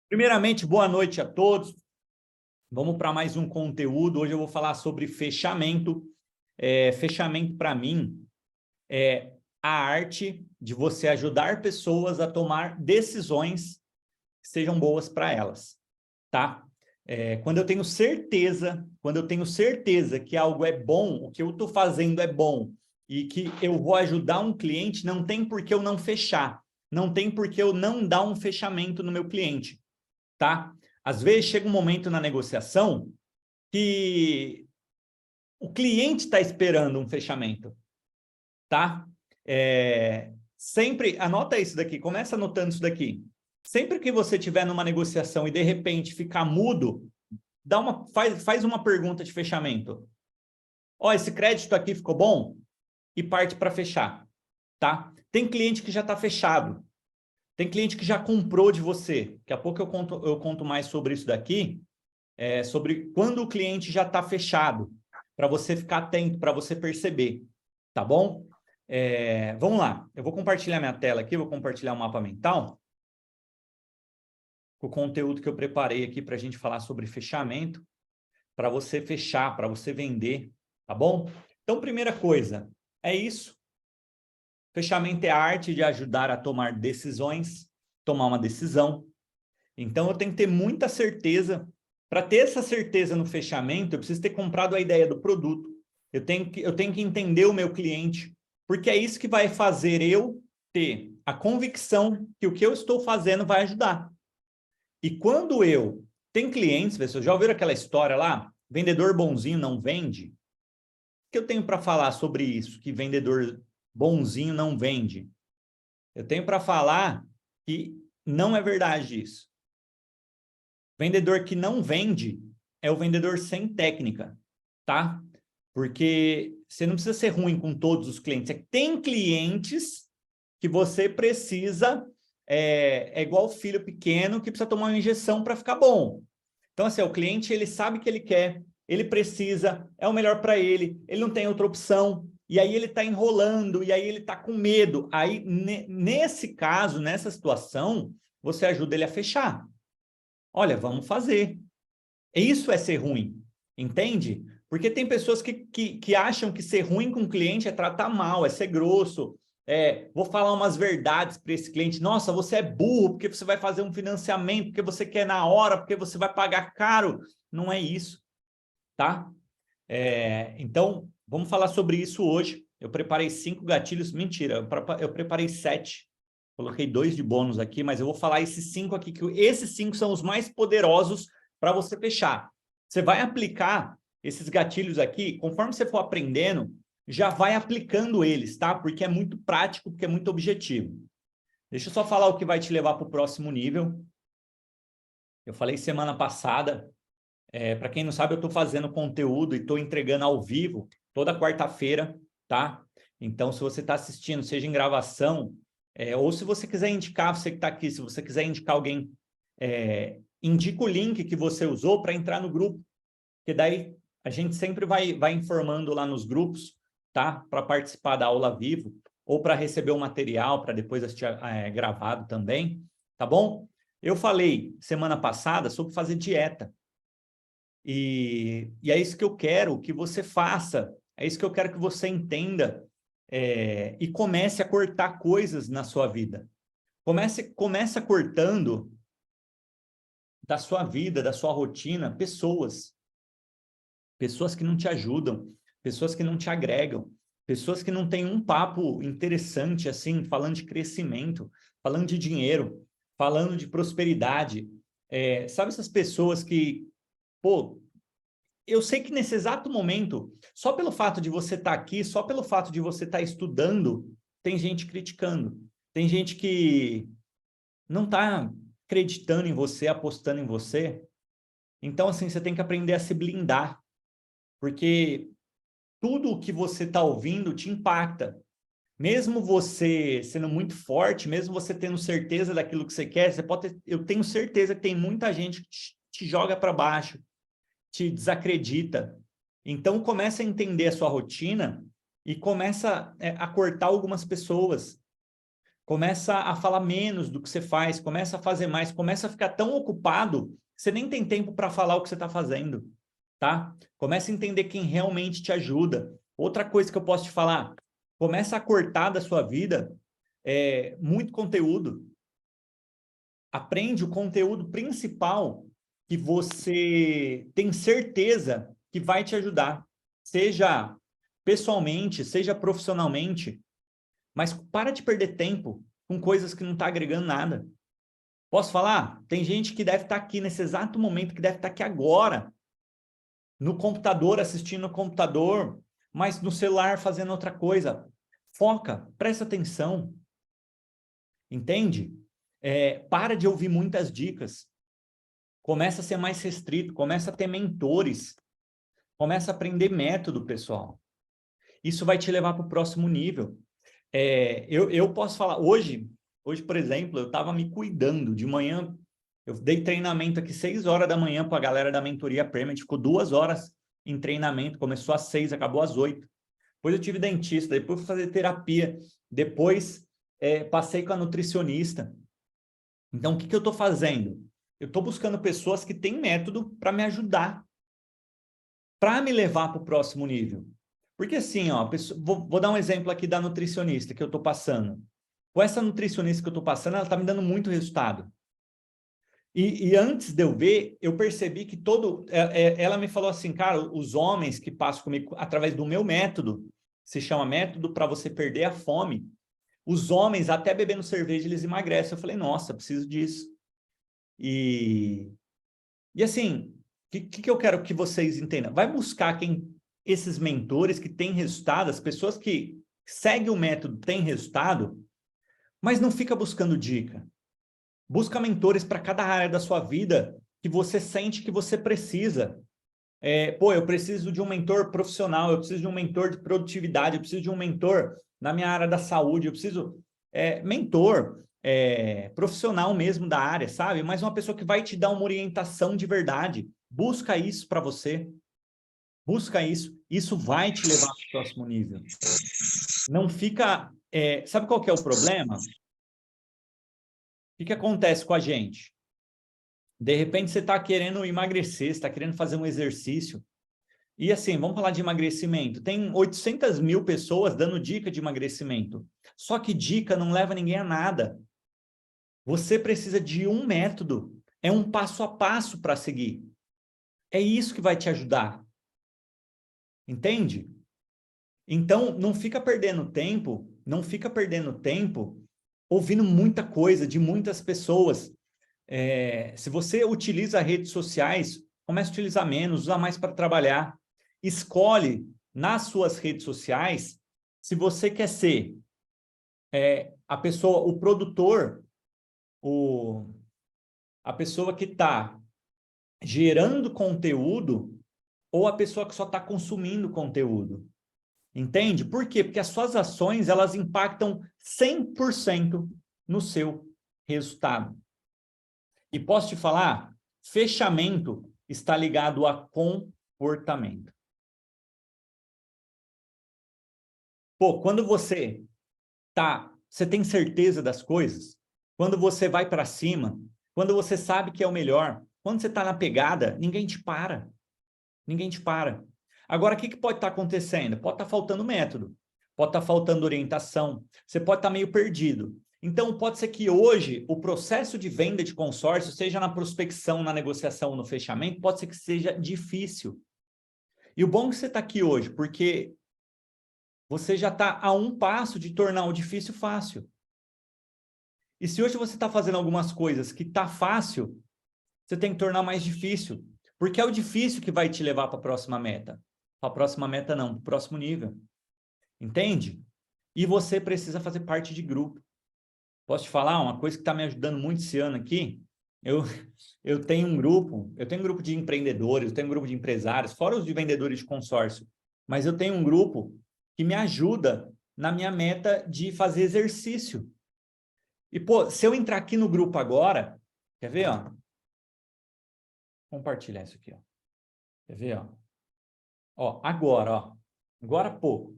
Primeiramente, boa noite a todos. Vamos para mais um conteúdo. Hoje eu vou falar sobre fechamento. Fechamento, para mim, é a arte de você ajudar pessoas a tomar decisões que sejam boas para elas, tá? Quando eu tenho certeza que algo é bom, o que eu estou fazendo é bom e que eu vou ajudar um cliente, não tem por que eu não fechar, não tem por que eu não dar um fechamento no meu cliente, tá? Às vezes chega um momento na negociação que o cliente está esperando um fechamento, tá? Sempre, anota isso daqui, começa anotando isso daqui. Sempre que você estiver numa negociação e de repente ficar mudo, faz uma pergunta de fechamento. Ó, esse crédito aqui ficou bom? E parte para fechar, tá? Tem cliente que já está fechado. Tem cliente que já comprou de você. Daqui a pouco eu conto mais sobre isso daqui, sobre quando o cliente já está fechado, para você ficar atento, para você perceber, tá bom? Vamos lá, eu vou compartilhar minha tela aqui, vou compartilhar o mapa mental, o conteúdo que eu preparei aqui para a gente falar sobre fechamento, para você fechar, para você vender, tá bom? Então, primeira coisa, é isso. Fechamento é a arte de ajudar a tomar decisões, tomar uma decisão. Então, eu tenho que ter muita certeza. Para ter essa certeza no fechamento, eu preciso ter comprado a ideia do produto. Eu tenho que entender o meu cliente, porque é isso que vai fazer eu ter a convicção que o que eu estou fazendo vai ajudar. E quando eu... Tem clientes, vocês já ouviram aquela história lá? Vendedor bonzinho não vende? O que eu tenho para falar sobre isso, que vendedor bonzinho não vende? Eu tenho para falar que não é verdade isso. Vendedor que não vende é o vendedor sem técnica, tá? Porque você não precisa ser ruim com todos os clientes. Tem clientes que você precisa, é igual filho pequeno que precisa tomar uma injeção para ficar bom. Então, assim, o cliente, ele sabe o que ele quer, ele precisa, é o melhor para ele não tem outra opção, e aí ele está enrolando, e aí ele está com medo. Aí, nesse caso, nessa situação, você ajuda ele a fechar. Olha, vamos fazer. Isso é ser ruim, entende? Porque tem pessoas que acham que ser ruim com o cliente é tratar mal, é ser grosso, vou falar umas verdades para esse cliente. Nossa, você é burro porque você vai fazer um financiamento, porque você quer na hora, porque você vai pagar caro. Não é isso, tá? Então, vamos falar sobre isso hoje. Eu preparei 5 gatilhos. Mentira, eu preparei 7. Coloquei 2 de bônus aqui, mas eu vou falar esses 5 aqui, que esses 5 são os mais poderosos para você fechar. Você vai aplicar esses gatilhos aqui, conforme você for aprendendo, já vai aplicando eles, tá? Porque é muito prático, porque é muito objetivo. Deixa eu só falar o que vai te levar para o próximo nível. Eu falei semana passada, para quem não sabe, eu estou fazendo conteúdo e estou entregando ao vivo toda quarta-feira, tá? Então, se você está assistindo, seja em gravação, ou se você quiser indicar, você que está aqui, se você quiser indicar alguém, indica o link que você usou para entrar no grupo, que daí a gente sempre vai informando lá nos grupos, tá? Para participar da aula ao vivo, ou para receber o material, para depois assistir gravado também, tá bom? Eu falei semana passada sobre fazer dieta. E é isso que eu quero que você faça, é isso que eu quero que você entenda, e comece a cortar coisas na sua vida. Começa cortando da sua vida, da sua rotina, pessoas que não te ajudam, pessoas que não te agregam, pessoas que não têm um papo interessante, assim, falando de crescimento, falando de dinheiro, falando de prosperidade. Sabe essas pessoas que, pô, eu sei que nesse exato momento, só pelo fato de você estar aqui, só pelo fato de você estar estudando, tem gente criticando. Tem gente que não está acreditando em você, apostando em você. Então, assim, você tem que aprender a se blindar, porque tudo o que você está ouvindo te impacta. Mesmo você sendo muito forte, mesmo você tendo certeza daquilo que você quer, eu tenho certeza que tem muita gente que te joga para baixo, te desacredita. Então, começa a entender a sua rotina e começa a cortar algumas pessoas. Começa a falar menos do que você faz, começa a fazer mais, começa a ficar tão ocupado que você nem tem tempo para falar o que você está fazendo, tá? Começa a entender quem realmente te ajuda. Outra coisa que eu posso te falar, começa a cortar da sua vida muito conteúdo. Aprende o conteúdo principal que você tem certeza que vai te ajudar, seja pessoalmente, seja profissionalmente, mas para de perder tempo com coisas que não estão agregando nada. Posso falar? Tem gente que deve estar aqui nesse exato momento, que deve estar aqui agora, no computador, assistindo no computador, mas no celular fazendo outra coisa. Foca, presta atenção, entende? Para de ouvir muitas dicas. Começa a ser mais restrito, começa a ter mentores, começa a aprender método, pessoal. Isso vai te levar para o próximo nível. Eu posso falar, hoje, por exemplo, eu estava me cuidando de manhã, eu dei treinamento aqui 6 horas da manhã para a galera da mentoria Premium, ficou 2 horas em treinamento, começou às 6, acabou às 8. Depois eu tive dentista, depois fui fazer terapia, depois passei com a nutricionista. Então, o que eu estou fazendo? Eu estou buscando pessoas que têm método para me ajudar, para me levar para o próximo nível. Porque assim, ó, vou dar um exemplo aqui da nutricionista que eu estou passando. Com essa nutricionista que eu estou passando, ela está me dando muito resultado. E antes de eu ver, eu percebi que ela me falou assim, cara, os homens que passam comigo através do meu método, se chama método para você perder a fome, os homens, até bebendo cerveja, eles emagrecem. Eu falei, nossa, preciso disso. E assim, o que eu quero que vocês entendam? Vai buscar esses mentores que têm resultado, as pessoas que seguem o método têm resultado, mas não fica buscando dica. Busca mentores para cada área da sua vida que você sente que você precisa. Eu preciso de um mentor profissional, eu preciso de um mentor de produtividade, eu preciso de um mentor na minha área da saúde, eu preciso mentor profissional mesmo da área, sabe? Mas uma pessoa que vai te dar uma orientação de verdade. Busca isso para você. Busca isso. Isso vai te levar para o próximo nível. Não fica... sabe qual que é o problema? O que acontece com a gente? De repente, você está querendo emagrecer, você está querendo fazer um exercício. E assim, vamos falar de emagrecimento. Tem 800 mil pessoas dando dica de emagrecimento. Só que dica não leva ninguém a nada. Você precisa de um método. É um passo a passo para seguir. É isso que vai te ajudar. Entende? Então, não fica perdendo tempo, ouvindo muita coisa de muitas pessoas. Se você utiliza redes sociais, comece a utilizar menos, usa mais para trabalhar. Escolhe nas suas redes sociais se você quer ser a pessoa, o produtor, a pessoa que está gerando conteúdo ou a pessoa que só está consumindo conteúdo. Entende? Por quê? Porque as suas ações, elas impactam 100% no seu resultado. E posso te falar, fechamento está ligado a comportamento. Quando você tem certeza das coisas, quando você vai para cima, quando você sabe que é o melhor, quando você está na pegada, ninguém te para. Ninguém te para. Agora, o que pode estar acontecendo? Pode estar faltando método, pode estar faltando orientação, você pode estar meio perdido. Então, pode ser que hoje o processo de venda de consórcio, seja na prospecção, na negociação, no fechamento, pode ser que seja difícil. E o bom é que você está aqui hoje, porque você já está a um passo de tornar o difícil fácil. E se hoje você está fazendo algumas coisas que está fácil, você tem que tornar mais difícil. Porque é o difícil que vai te levar para a próxima meta. Para a próxima meta não, para o próximo nível. Entende? E você precisa fazer parte de grupo. Posso te falar uma coisa que está me ajudando muito esse ano aqui? Eu tenho um grupo de empreendedores, eu tenho um grupo de empresários, fora os de vendedores de consórcio. Mas eu tenho um grupo que me ajuda na minha meta de fazer exercício. E, se eu entrar aqui no grupo agora, quer ver, ó? Compartilhar isso aqui, ó. Quer ver, ó? Agora, Agora há pouco.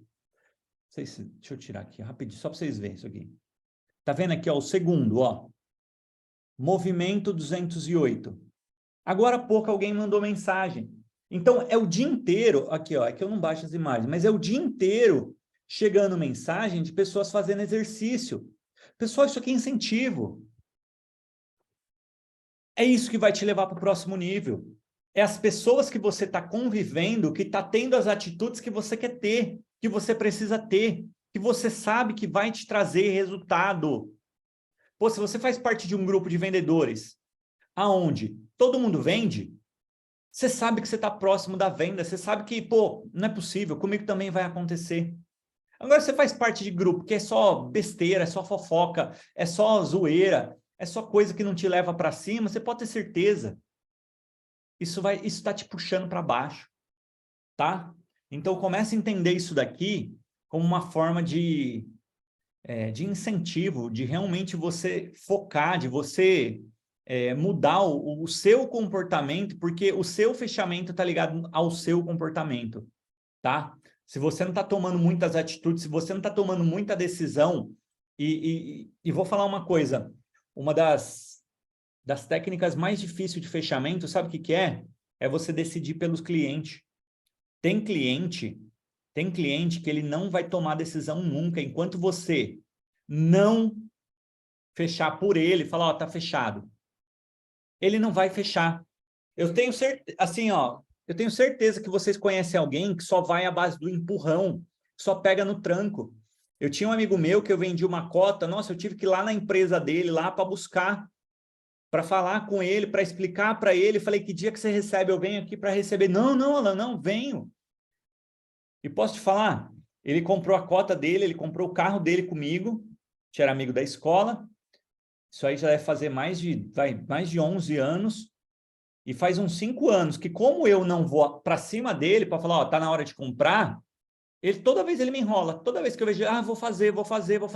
Deixa eu tirar aqui rapidinho, só para vocês verem isso aqui. Tá vendo aqui, ó, o segundo, ó. Movimento 208. Agora há pouco alguém mandou mensagem. Então, é o dia inteiro, aqui, ó, é que eu não baixo as imagens, mas é o dia inteiro chegando mensagem de pessoas fazendo exercício. Pessoal, isso aqui é incentivo. É isso que vai te levar para o próximo nível. É as pessoas que você está convivendo, que está tendo as atitudes que você quer ter, que você precisa ter, que você sabe que vai te trazer resultado. Pô, se você faz parte de um grupo de vendedores, aonde todo mundo vende, você sabe que você está próximo da venda, você sabe que, pô, não é possível, comigo também vai acontecer. Agora você faz parte de grupo que é só besteira, é só fofoca, é só zoeira, é só coisa que não te leva para cima, você pode ter certeza. Isso está te puxando para baixo, tá? Então comece a entender isso daqui como uma forma de incentivo, de realmente você focar, de você mudar o seu comportamento, porque o seu fechamento está ligado ao seu comportamento, tá? Se você não está tomando muitas atitudes, se você não está tomando muita decisão, e vou falar uma coisa, uma das técnicas mais difíceis de fechamento, sabe o que é? É você decidir pelos clientes. Tem cliente que ele não vai tomar decisão nunca, enquanto você não fechar por ele, falar, ó, tá fechado. Ele não vai fechar. Eu tenho certeza, assim, ó, eu tenho certeza que vocês conhecem alguém que só vai à base do empurrão, só pega no tranco. Eu tinha um amigo meu que eu vendi uma cota, nossa, eu tive que ir lá na empresa dele, lá para buscar, para falar com ele, para explicar para ele, falei, que dia que você recebe? Eu venho aqui para receber. Não, não, Alan, não, venho. E posso te falar, ele comprou a cota dele, ele comprou o carro dele comigo, que era amigo da escola, isso aí já deve fazer mais de 11 anos, e faz uns 5 anos que, como eu não vou para cima dele para falar, ó, tá na hora de comprar, toda vez ele me enrola, toda vez que eu vejo, vou fazer,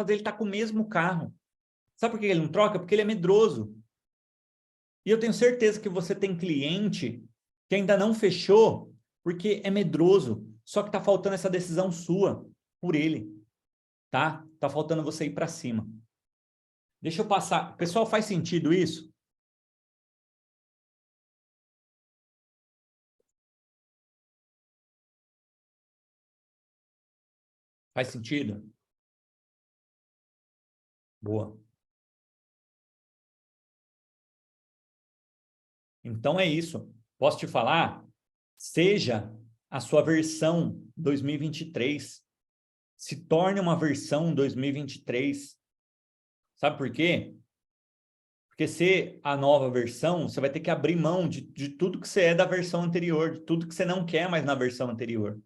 ele tá com o mesmo carro. Sabe por que ele não troca? Porque ele é medroso. E eu tenho certeza que você tem cliente que ainda não fechou porque é medroso, só que está faltando essa decisão sua por ele, tá? Tá faltando você ir para cima. Deixa eu passar. Pessoal, faz sentido isso? Faz sentido? Boa. Então é isso. Posso te falar? Seja a sua versão 2023. Se torne uma versão 2023. Sabe por quê? Porque ser a nova versão, você vai ter que abrir mão de tudo que você é da versão anterior, de tudo que você não quer mais na versão anterior.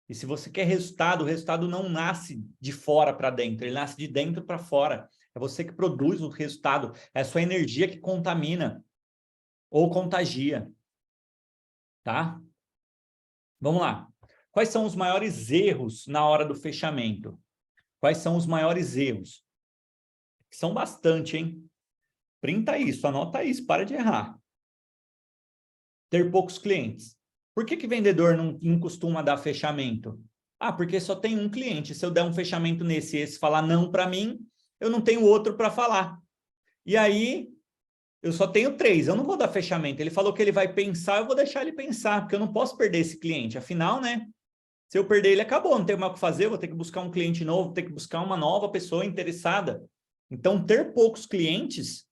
E se você quer resultado, o resultado não nasce de fora para dentro, ele nasce de dentro para fora. É você que produz o resultado, é a sua energia que contamina ou contagia, tá? Vamos lá. Quais são os maiores erros na hora do fechamento? Quais são os maiores erros? São bastante, hein? Printa isso, anota isso, para de errar. Ter poucos clientes. Por que vendedor não costuma dar fechamento? Ah, porque só tem um cliente. Se eu der um fechamento nesse e esse falar não para mim, eu não tenho outro para falar. E aí, eu só tenho 3, eu não vou dar fechamento. Ele falou que ele vai pensar, eu vou deixar ele pensar, porque eu não posso perder esse cliente. Afinal, né? Se eu perder ele, acabou, não tenho mais o que fazer, eu vou ter que buscar um cliente novo, vou ter que buscar uma nova pessoa interessada. Então, ter poucos clientes,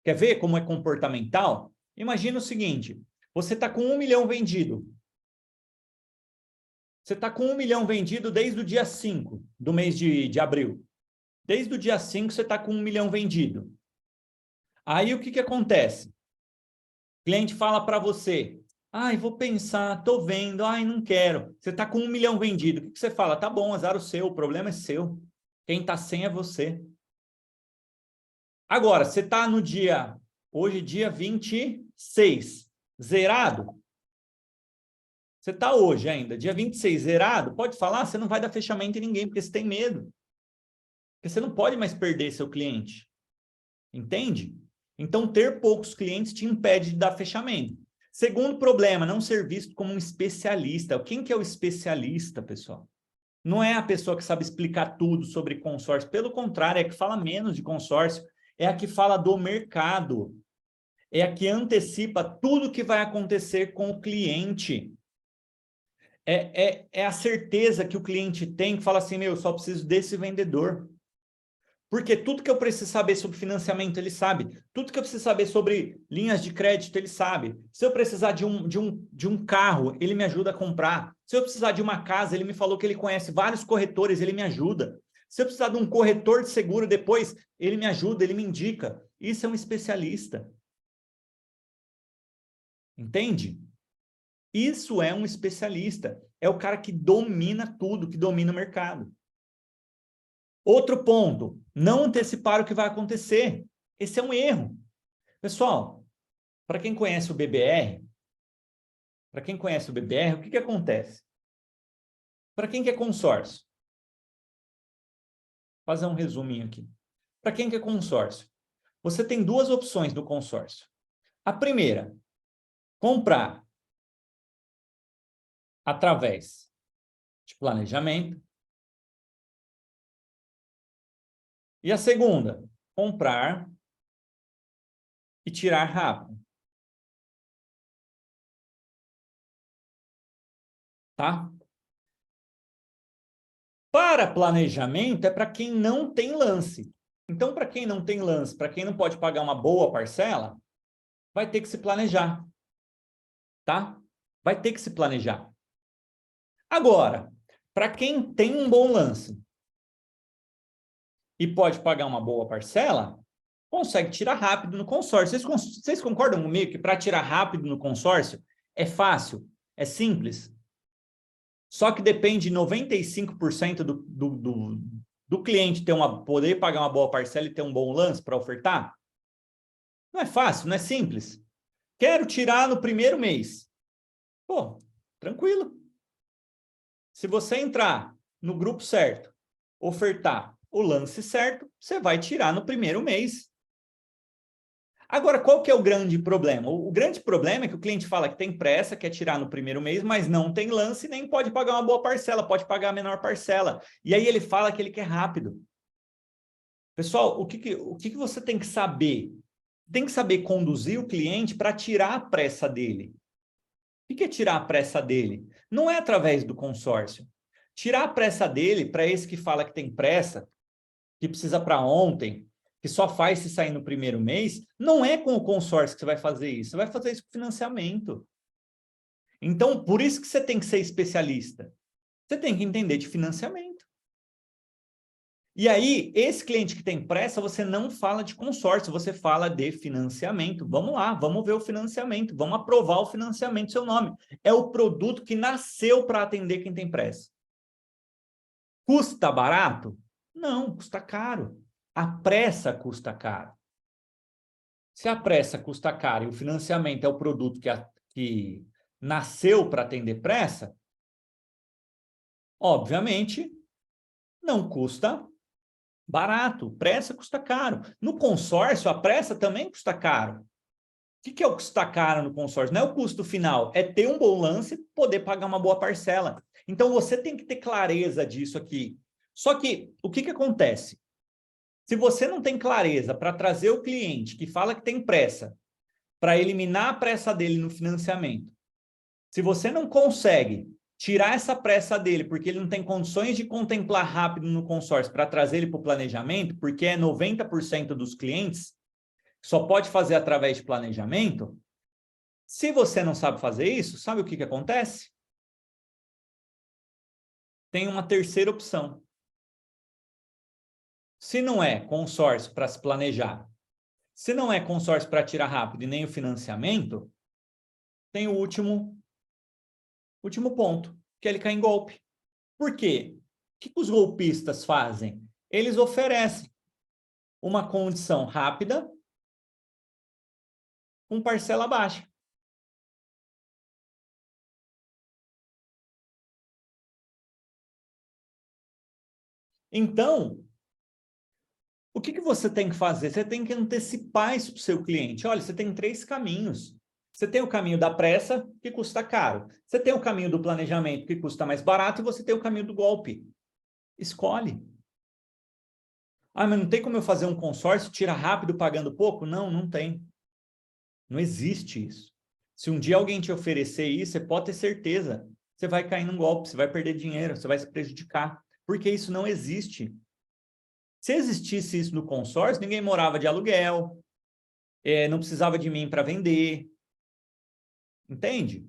quer ver como é comportamental? Imagina o seguinte, você está com 1 milhão vendido. Você está com 1 milhão vendido desde o dia 5 do mês de abril. Desde o dia 5 você está com 1 milhão vendido. Aí o que acontece? O cliente fala para você, ai, vou pensar, estou vendo, ai, não quero. Você está com 1 milhão vendido. O que você fala? Tá bom, azar o seu, o problema é seu. Quem está sem é você. Agora, você está no dia, hoje dia 26, zerado? Você está hoje ainda, dia 26, zerado? Pode falar, você não vai dar fechamento em ninguém, porque você tem medo. Porque você não pode mais perder seu cliente. Entende? Então, ter poucos clientes te impede de dar fechamento. Segundo problema, não ser visto como um especialista. Quem que é o especialista, pessoal? Não é a pessoa que sabe explicar tudo sobre consórcio. Pelo contrário, é a que fala menos de consórcio. É a que fala do mercado. É a que antecipa tudo que vai acontecer com o cliente. É a certeza que o cliente tem, que fala assim, meu, eu só preciso desse vendedor. Porque tudo que eu preciso saber sobre financiamento, ele sabe. Tudo que eu preciso saber sobre linhas de crédito, ele sabe. Se eu precisar de um carro, ele me ajuda a comprar. Se eu precisar de uma casa, ele me falou que ele conhece vários corretores, ele me ajuda. Se eu precisar de um corretor de seguro depois, ele me ajuda, ele me indica. Isso é um especialista. Entende? Isso é um especialista. É o cara que domina tudo, que domina o mercado. Outro ponto, não antecipar o que vai acontecer. Esse é um erro. Pessoal, para quem conhece o BBR, o que acontece? Para quem quer consórcio? Vou fazer um resuminho aqui. Para quem quer consórcio? Você tem duas opções do consórcio. A primeira, comprar através de planejamento. E a segunda, comprar e tirar rápido. Tá? Para planejamento é para quem não tem lance. Então, para quem não tem lance, para quem não pode pagar uma boa parcela, vai ter que se planejar. Tá? Vai ter que se planejar. Agora, para quem tem um bom lance e pode pagar uma boa parcela, consegue tirar rápido no consórcio. Vocês concordam comigo que para tirar rápido no consórcio é fácil, é simples? Só que depende de 95% do cliente poder pagar uma boa parcela e ter um bom lance para ofertar? Não é fácil, não é simples. Quero tirar no primeiro mês. Pô, tranquilo. Se você entrar no grupo certo, ofertar o lance certo, você vai tirar no primeiro mês. Agora, qual que é o grande problema? O grande problema é que o cliente fala que tem pressa, quer tirar no primeiro mês, mas não tem lance, nem pode pagar uma boa parcela, pode pagar a menor parcela. E aí ele fala que ele quer rápido. Pessoal, o que você tem que saber? Tem que saber conduzir o cliente para tirar a pressa dele. O que é tirar a pressa dele? Não é através do consórcio. Tirar a pressa dele, para esse que fala que tem pressa, que precisa para ontem, que só faz se sair no primeiro mês, não é com o consórcio que você vai fazer isso. Você vai fazer isso com financiamento. Então, por isso que você tem que ser especialista. Você tem que entender de financiamento. E aí, esse cliente que tem pressa, você não fala de consórcio, você fala de financiamento. Vamos lá, vamos ver o financiamento, vamos aprovar o financiamento, seu nome. É o produto que nasceu para atender quem tem pressa. Custa barato? Não, custa caro. A pressa custa caro. Se a pressa custa caro e o financiamento é o produto que nasceu para atender pressa, obviamente, não custa barato. Pressa custa caro. No consórcio, a pressa também custa caro. O que é o custa caro no consórcio? Não é o custo final, é ter um bom lance e poder pagar uma boa parcela. Então, você tem que ter clareza disso aqui. Só que, o que acontece? Se você não tem clareza para trazer o cliente que fala que tem pressa, para eliminar a pressa dele no financiamento, se você não consegue tirar essa pressa dele, porque ele não tem condições de contemplar rápido no consórcio para trazer ele para o planejamento, porque é 90% dos clientes só pode fazer através de planejamento, se você não sabe fazer isso, sabe o que acontece? Tem uma terceira opção. Se não é consórcio para se planejar, se não é consórcio para tirar rápido e nem o financiamento, tem o último ponto, que é ele cair em golpe. Por quê? O que os golpistas fazem? Eles oferecem uma condição rápida com parcela baixa. Então, o que você tem que fazer? Você tem que antecipar isso para o seu cliente. Olha, você tem 3 caminhos. Você tem o caminho da pressa, que custa caro. Você tem o caminho do planejamento, que custa mais barato, e você tem o caminho do golpe. Escolhe. Ah, mas não tem como eu fazer um consórcio, tira rápido pagando pouco? Não, não tem. Não existe isso. Se um dia alguém te oferecer isso, você pode ter certeza. Você vai cair num golpe, você vai perder dinheiro, você vai se prejudicar. Porque isso não existe. Se existisse isso no consórcio, ninguém morava de aluguel, não precisava de mim para vender. Entende?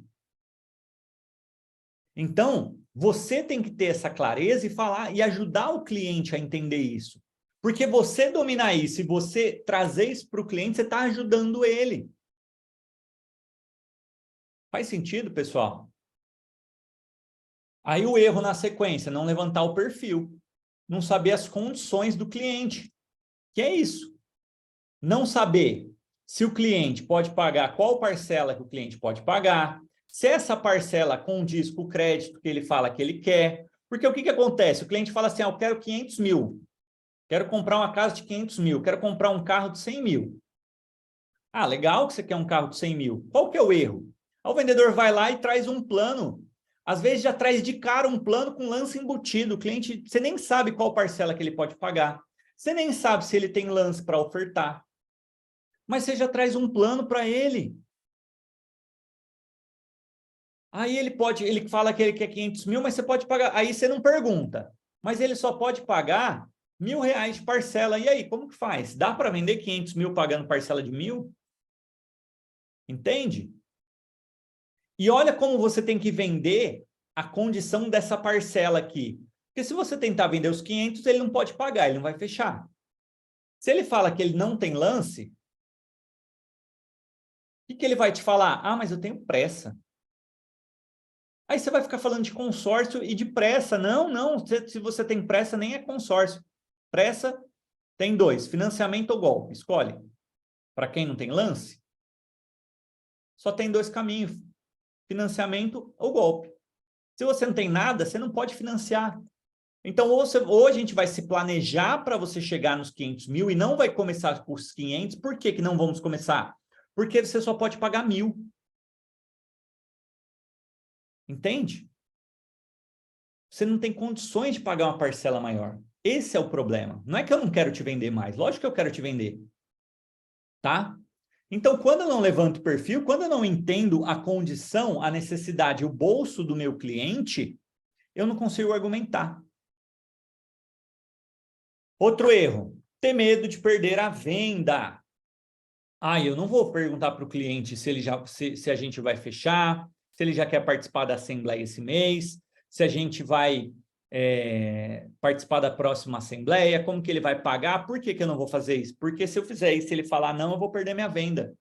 Então, você tem que ter essa clareza e falar e ajudar o cliente a entender isso. Porque você dominar isso e você trazer isso para o cliente, você está ajudando ele. Faz sentido, pessoal? Aí o erro na sequência, não levantar o perfil, não saber as condições do cliente. Que é isso? Não saber se o cliente pode pagar, qual parcela que o cliente pode pagar, se essa parcela condiz com o crédito que ele fala que ele quer. Porque o que acontece? O cliente fala assim, eu quero 500 mil, quero comprar uma casa de 500 mil, quero comprar um carro de 100 mil. Ah, legal que você quer um carro de 100 mil. Qual que é o erro? O vendedor vai lá e traz um plano. Às vezes já traz de cara um plano com lance embutido. O cliente, você nem sabe qual parcela que ele pode pagar. Você nem sabe se ele tem lance para ofertar. Mas você já traz um plano para ele. Aí ele fala que ele quer 500 mil, mas você pode pagar. Aí você não pergunta. Mas ele só pode pagar R$1.000 de parcela. E aí, como que faz? Dá para vender 500 mil pagando parcela de 1.000? Entende? E olha como você tem que vender a condição dessa parcela aqui. Porque se você tentar vender os 500, ele não pode pagar, ele não vai fechar. Se ele fala que ele não tem lance, o que ele vai te falar? Ah, mas eu tenho pressa. Aí você vai ficar falando de consórcio e de pressa. Não, não, se você tem pressa, nem é consórcio. Pressa tem dois, financiamento ou golpe. Escolhe. Para quem não tem lance, só tem dois caminhos, financiamento ou golpe. Se você não tem nada, você não pode financiar. Então, ou a gente vai se planejar para você chegar nos 500 mil e não vai começar por 500. Por que não vamos começar? Porque você só pode pagar 1.000. Entende? Você não tem condições de pagar uma parcela maior. Esse é o problema. Não é que eu não quero te vender mais. Lógico que eu quero te vender. Tá? Então, quando eu não levanto o perfil, quando eu não entendo a condição, a necessidade, o bolso do meu cliente, eu não consigo argumentar. Outro erro, ter medo de perder a venda. Ah, eu não vou perguntar para o cliente se a gente vai fechar, se ele já quer participar da assembleia esse mês, se a gente vai participar da próxima assembleia, como que ele vai pagar, por que eu não vou fazer isso? Porque se eu fizer isso, se ele falar não, eu vou perder minha venda.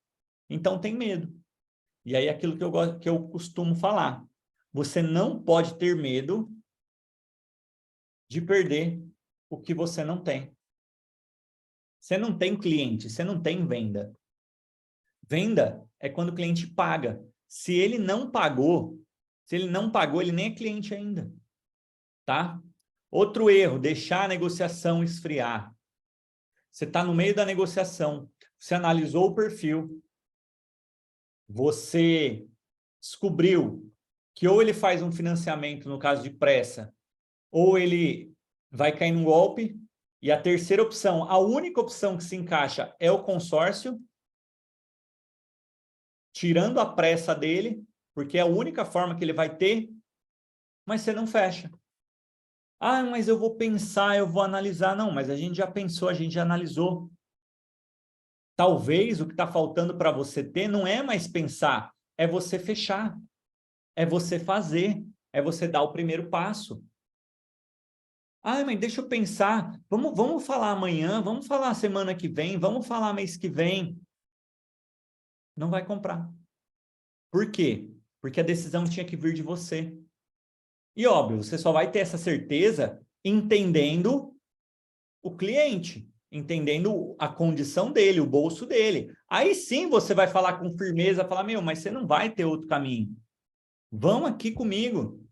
Então tem medo. E aí aquilo que eu costumo falar, você não pode ter medo de perder o que você não tem. Você não tem cliente, você não tem venda. Venda é quando o cliente paga. Se ele não pagou, ele nem é cliente ainda, tá? Outro erro, deixar a negociação esfriar. Você está no meio da negociação, você analisou o perfil, você descobriu que ou ele faz um financiamento no caso de pressa, ou ele vai cair num golpe, e a terceira opção, a única opção que se encaixa é o consórcio, tirando a pressa dele, porque é a única forma que ele vai ter, mas você não fecha. Ah, mas eu vou pensar, eu vou analisar. Não, mas a gente já pensou, a gente já analisou. Talvez o que está faltando para você ter não é mais pensar, é você fechar, é você fazer, é você dar o primeiro passo. Ah, mas deixa eu pensar, vamos falar amanhã, vamos falar semana que vem, vamos falar mês que vem. Não vai comprar. Por quê? Porque a decisão tinha que vir de você. E óbvio, você só vai ter essa certeza entendendo o cliente, entendendo a condição dele, o bolso dele. Aí sim você vai falar com firmeza, falar, meu, mas você não vai ter outro caminho. Vão aqui comigo.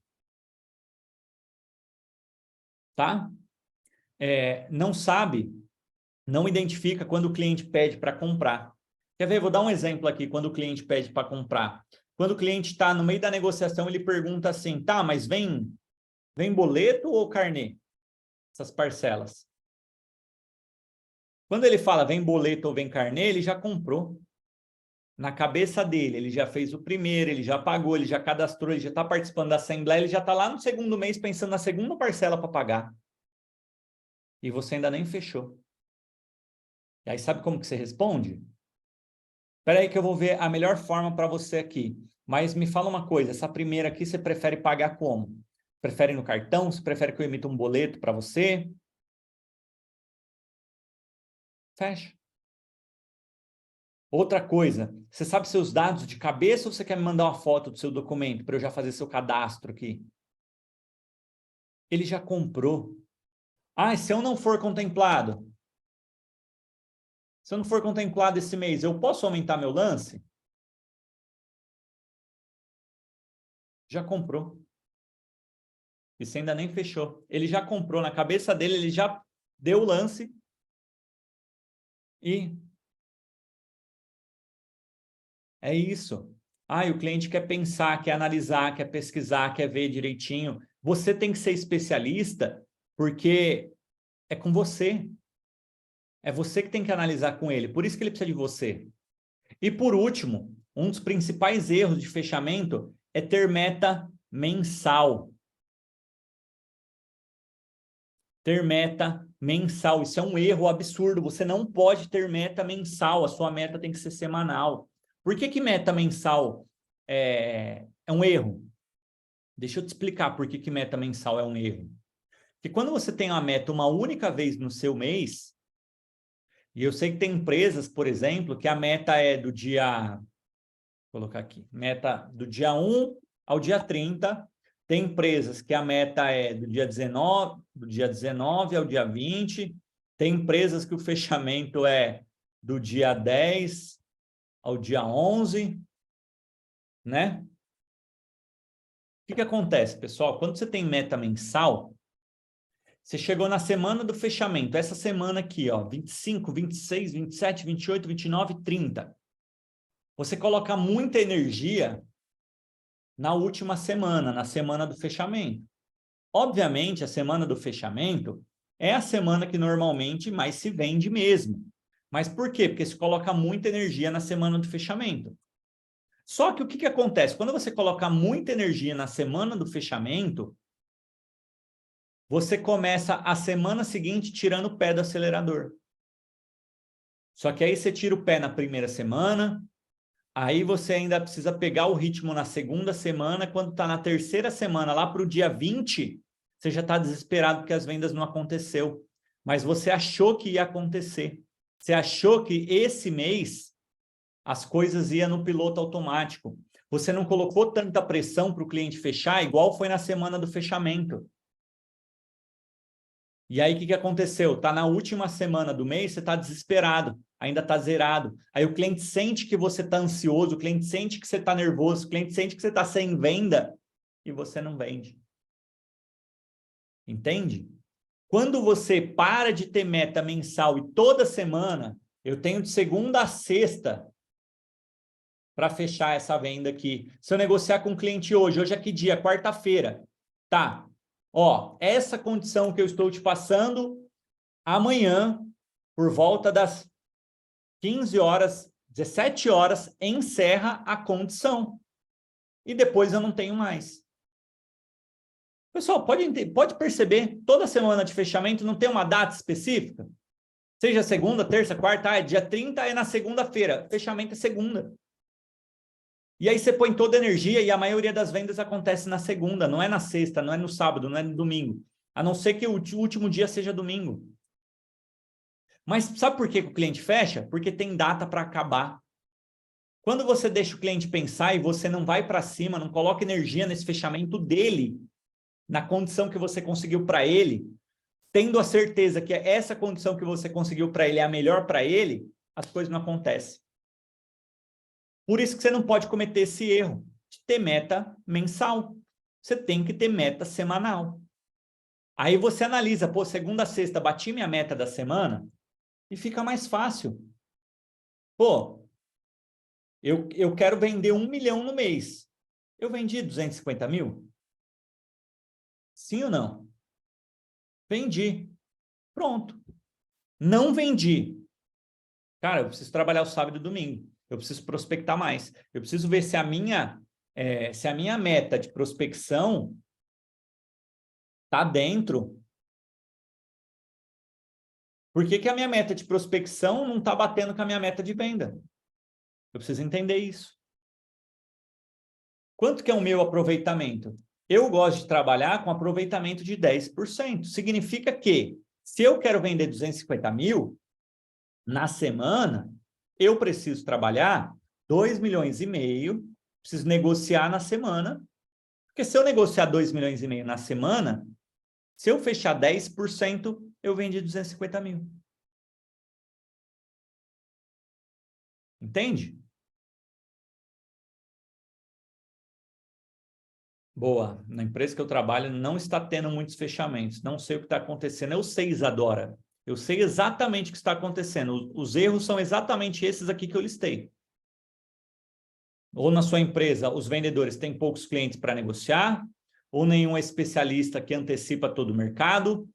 Tá? Não sabe, não identifica quando o cliente pede para comprar. Quer ver? Vou dar um exemplo aqui, quando o cliente pede para comprar. Quando o cliente está no meio da negociação, ele pergunta assim, tá, mas vem boleto ou carnê? essas parcelas. Quando ele fala vem boleto ou vem carnê, ele já comprou. Na cabeça dele, ele já fez o primeiro, ele já pagou, ele já cadastrou, ele já está participando da assembleia, ele já está lá no segundo mês pensando na segunda parcela para pagar. E você ainda nem fechou. E aí sabe como que você responde? Espera aí que eu vou ver a melhor forma para você aqui. Mas me fala uma coisa, essa primeira aqui você prefere pagar como? Prefere no cartão? Você prefere que eu emita um boleto para você? Fecha. Outra coisa, você sabe seus dados de cabeça ou você quer me mandar uma foto do seu documento para eu já fazer seu cadastro aqui? Ele já comprou. Ah, se eu não for contemplado? Se eu não for contemplado esse mês, eu posso aumentar meu lance? Já comprou. E você ainda nem fechou. Ele já comprou, na cabeça dele, ele já deu o lance e é isso. Ah, e o cliente quer pensar, quer analisar, quer pesquisar, quer ver direitinho. Você tem que ser especialista porque é com você. É você que tem que analisar com ele. Por isso que ele precisa de você. E por último, um dos principais erros de fechamento é ter meta mensal. Ter meta mensal. Isso é um erro absurdo. Você não pode ter meta mensal. A sua meta tem que ser semanal. Por que meta mensal é um erro? Deixa eu te explicar por que meta mensal é um erro. Porque quando você tem uma meta uma única vez no seu mês, e eu sei que tem empresas, por exemplo, que a meta é do dia... Vou colocar aqui. Meta do dia 1 ao dia 30. Tem empresas que a meta é do dia 19 ao dia 20. Tem empresas que o fechamento é do dia 10 ao dia 11, né? O que acontece, pessoal? Quando você tem meta mensal, você chegou na semana do fechamento, essa semana aqui, ó, 25, 26, 27, 28, 29, 30. Você coloca muita energia na última semana, na semana do fechamento. Obviamente, a semana do fechamento é a semana que normalmente mais se vende mesmo. Mas por quê? Porque se coloca muita energia na semana do fechamento. Só que o que acontece? Quando você coloca muita energia na semana do fechamento, você começa a semana seguinte tirando o pé do acelerador. Só que aí você tira o pé na primeira semana, aí você ainda precisa pegar o ritmo na segunda semana, quando está na terceira semana, lá para o dia 20, você já está desesperado porque as vendas não aconteceu. Mas você achou que ia acontecer. Você achou que esse mês as coisas iam no piloto automático. Você não colocou tanta pressão para o cliente fechar, igual foi na semana do fechamento. E aí, o que aconteceu? Está na última semana do mês, você está desesperado, ainda está zerado. Aí o cliente sente que você está ansioso, o cliente sente que você está nervoso, o cliente sente que você está sem venda e você não vende. Entende? Quando você para de ter meta mensal e toda semana, eu tenho de segunda a sexta para fechar essa venda aqui. Se eu negociar com o cliente hoje é que dia? Quarta-feira. Tá. Ó, essa condição que eu estou te passando, amanhã, por volta das 15 horas, 17 horas, encerra a condição. E depois eu não tenho mais. Pessoal, pode perceber, toda semana de fechamento não tem uma data específica? Seja segunda, terça, quarta, dia 30 é na segunda-feira. Fechamento é segunda. E aí você põe toda a energia e a maioria das vendas acontece na segunda, não é na sexta, não é no sábado, não é no domingo. A não ser que o último dia seja domingo. Mas sabe por que o cliente fecha? Porque tem data para acabar. Quando você deixa o cliente pensar e você não vai para cima, não coloca energia nesse fechamento dele, na condição que você conseguiu para ele, tendo a certeza que essa condição que você conseguiu para ele é a melhor para ele, as coisas não acontecem. Por isso que você não pode cometer esse erro de ter meta mensal. Você tem que ter meta semanal. Aí você analisa, pô, segunda a sexta, bati minha meta da semana e fica mais fácil. Pô, eu quero vender 1 milhão no mês. Eu vendi 250 mil? Sim ou não? Vendi. Pronto. Não vendi. Cara, eu preciso trabalhar o sábado e domingo. Eu preciso prospectar mais. Eu preciso ver se a minha meta de prospecção está dentro. Por que a minha meta de prospecção não está batendo com a minha meta de venda? Eu preciso entender isso. Quanto que é o meu aproveitamento? Eu gosto de trabalhar com aproveitamento de 10%. Significa que, se eu quero vender 250 mil na semana, eu preciso trabalhar 2,5 milhões, preciso negociar na semana, porque se eu negociar 2,5 milhões na semana, se eu fechar 10%, eu vendi 250 mil. Entende? Boa. Na empresa que eu trabalho não está tendo muitos fechamentos. Não sei o que está acontecendo. Eu sei, Isadora. Eu sei exatamente o que está acontecendo. Os erros são exatamente esses aqui que eu listei. Ou na sua empresa, os vendedores têm poucos clientes para negociar, ou nenhum especialista que antecipa todo o mercado,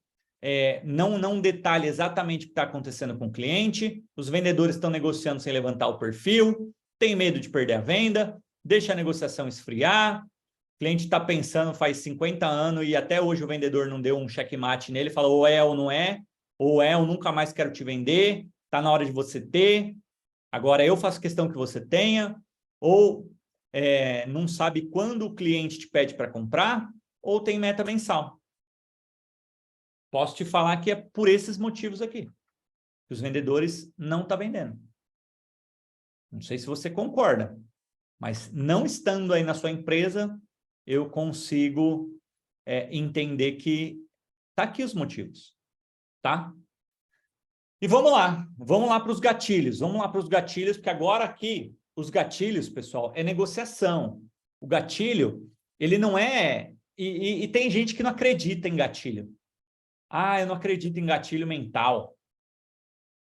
não detalha exatamente o que está acontecendo com o cliente, os vendedores estão negociando sem levantar o perfil, tem medo de perder a venda, deixa a negociação esfriar, o cliente está pensando faz 50 anos e até hoje o vendedor não deu um checkmate nele, fala ou é ou não é, ou é ou nunca mais quero te vender, está na hora de você ter, agora eu faço questão que você tenha, ou não sabe quando o cliente te pede para comprar, ou tem meta mensal. Posso te falar que é por esses motivos aqui, que os vendedores não estão vendendo. Não sei se você concorda, mas não estando aí na sua empresa, eu consigo entender que tá aqui os motivos, tá? E vamos lá para os gatilhos, porque agora aqui, os gatilhos, pessoal, é negociação. O gatilho, ele não é... E tem gente que não acredita em gatilho. Ah, eu não acredito em gatilho mental.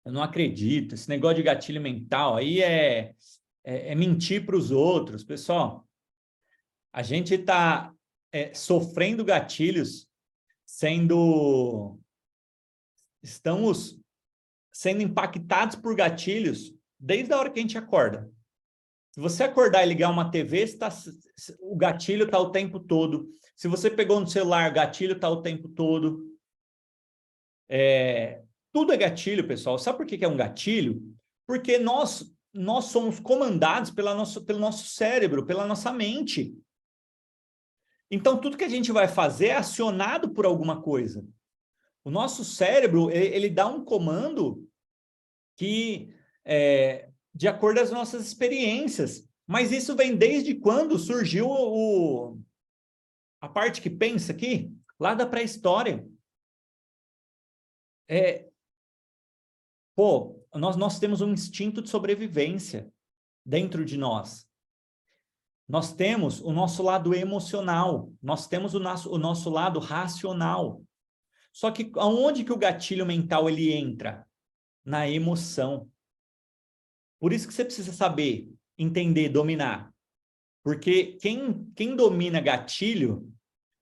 Eu não acredito. Esse negócio de gatilho mental aí é mentir para os outros. Pessoal, a gente está sofrendo gatilhos, estamos sendo impactados por gatilhos desde a hora que a gente acorda. Se você acordar e ligar uma TV, o gatilho está o tempo todo. Se você pegou no celular, gatilho está o tempo todo. Tudo é gatilho, pessoal. Sabe por que é um gatilho? Porque nós somos comandados pelo nosso cérebro, pela nossa mente. Então, tudo que a gente vai fazer é acionado por alguma coisa. O nosso cérebro, ele dá um comando que, de acordo com as nossas experiências. Mas isso vem desde quando surgiu a parte que pensa aqui? Lá da pré-história. Nós temos um instinto de sobrevivência dentro de nós. Nós temos o nosso lado emocional, nós temos o nosso lado racional. Só que aonde que o gatilho mental ele entra? Na emoção. Por isso que você precisa saber, entender, dominar. Porque quem domina gatilho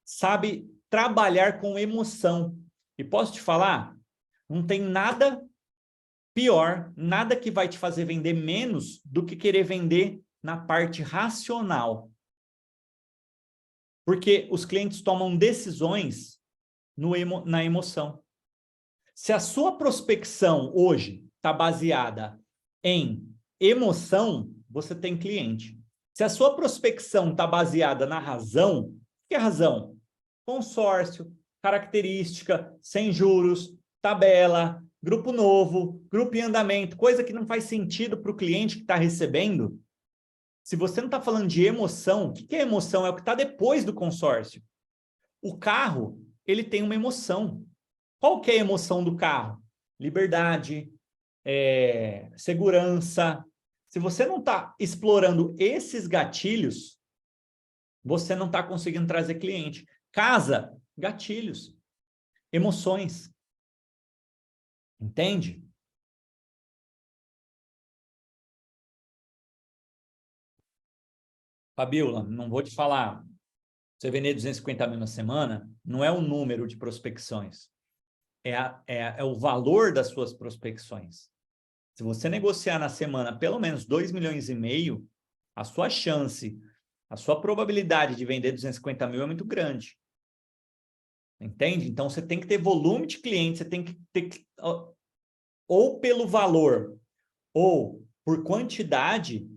sabe trabalhar com emoção. E posso te falar, não tem nada pior, nada que vai te fazer vender menos do que querer vender na parte racional. Porque os clientes tomam decisões na emoção. Se a sua prospecção hoje está baseada em emoção, você tem cliente. Se a sua prospecção está baseada na razão, o que é razão? Consórcio, característica, sem juros, tabela, grupo novo, grupo em andamento, coisa que não faz sentido para o cliente que está recebendo. Se você não está falando de emoção, o que é emoção? É o que está depois do consórcio. O carro, ele tem uma emoção. Qual que é a emoção do carro? Liberdade, segurança. Se você não está explorando esses gatilhos, você não está conseguindo trazer cliente. Casa, gatilhos, emoções. Entende? Fabiola, não vou te falar. Você vender 250 mil na semana não é um número de prospecções. é o valor das suas prospecções. Se você negociar na semana pelo menos 2,5 milhões, a sua chance, a sua probabilidade de vender 250 mil é muito grande. Entende? Então, você tem que ter volume de clientes, você tem que ter, ou pelo valor, ou por quantidade,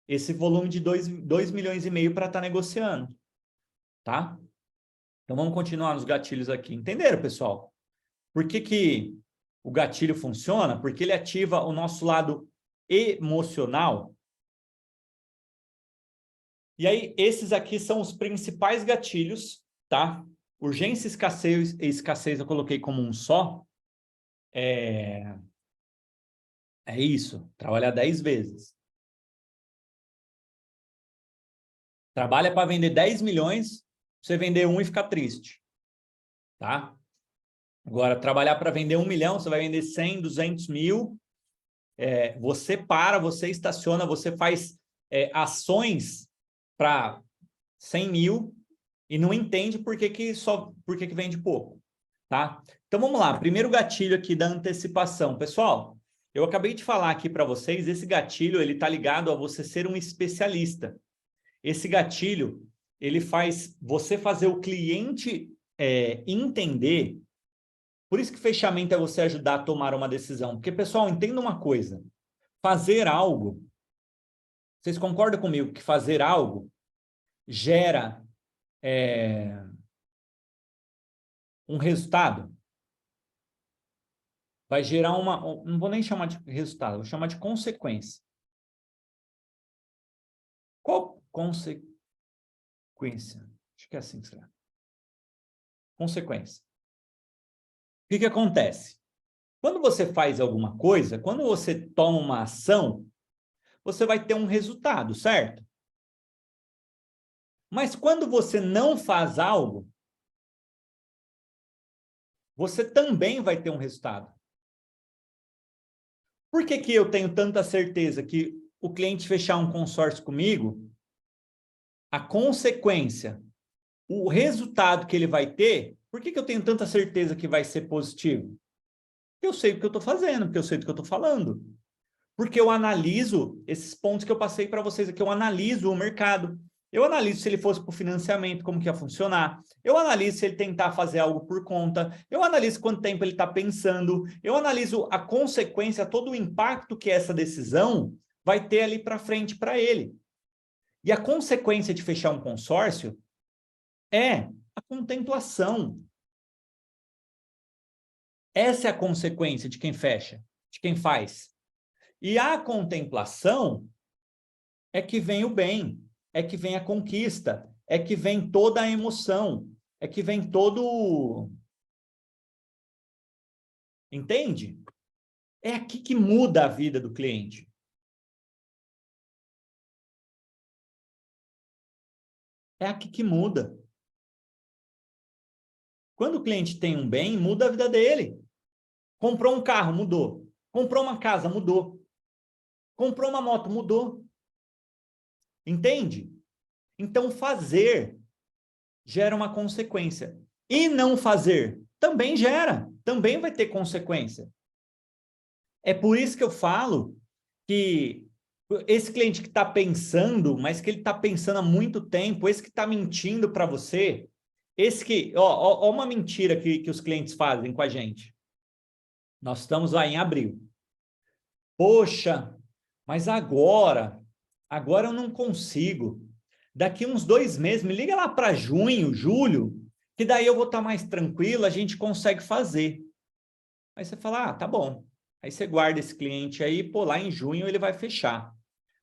esse volume de 2,5 milhões para estar negociando. Tá? Então, vamos continuar nos gatilhos aqui. Entenderam, pessoal? Por que o gatilho funciona? Porque ele ativa o nosso lado emocional. E aí, esses aqui são os principais gatilhos, tá? Urgência, escassez e escassez eu coloquei como um só. É isso, trabalhar 10 vezes. Trabalha para vender 10 milhões, você vender 1 e ficar triste, tá? Agora, trabalhar para vender 1 milhão, você vai vender 100, 200 mil, você para, você estaciona, você faz ações para 100 mil e não entende por que vende pouco, tá? Então, vamos lá. Primeiro gatilho aqui da antecipação. Pessoal, eu acabei de falar aqui para vocês, esse gatilho, ele está ligado a você ser um especialista. Esse gatilho, ele faz você fazer o cliente entender. Por isso que fechamento é você ajudar a tomar uma decisão. Porque, pessoal, entenda uma coisa. Fazer algo, vocês concordam comigo que fazer algo gera um resultado? Vai gerar não vou nem chamar de resultado, vou chamar de consequência. Qual consequência? Acho que é assim que se chama. Consequência. O que acontece? Quando você faz alguma coisa, quando você toma uma ação, você vai ter um resultado, certo? Mas quando você não faz algo, você também vai ter um resultado. Por que eu tenho tanta certeza que o cliente fechar um consórcio comigo, a consequência, o resultado que ele vai ter, por que eu tenho tanta certeza que vai ser positivo? Eu sei o que eu estou fazendo, porque eu sei do que eu estou falando. Porque eu analiso esses pontos que eu passei para vocês aqui, eu analiso o mercado. Eu analiso se ele fosse para o financiamento, como que ia funcionar. Eu analiso se ele tentar fazer algo por conta. Eu analiso quanto tempo ele está pensando. Eu analiso a consequência, todo o impacto que essa decisão vai ter ali para frente para ele. E a consequência de fechar um consórcio é a contemplação. Essa é a consequência de quem fecha, de quem faz. E a contemplação é que vem o bem, é que vem a conquista, é que vem toda a emoção, é que vem todo... Entende? É aqui que muda a vida do cliente. É aqui que muda. Quando o cliente tem um bem, muda a vida dele. Comprou um carro, mudou. Comprou uma casa, mudou. Comprou uma moto, mudou. Entende? Então, fazer gera uma consequência. E não fazer também gera, também vai ter consequência. É por isso que eu falo que esse cliente que está pensando, mas que ele está pensando há muito tempo, esse que está mentindo para você, esse que... Ó, uma mentira que os clientes fazem com a gente. Nós estamos lá em abril. Poxa, mas agora eu não consigo. Daqui uns 2 meses, me liga lá para junho, julho, que daí eu vou estar mais tranquilo, a gente consegue fazer. Aí você fala, ah, tá bom. Aí você guarda esse cliente aí, pô, lá em junho ele vai fechar.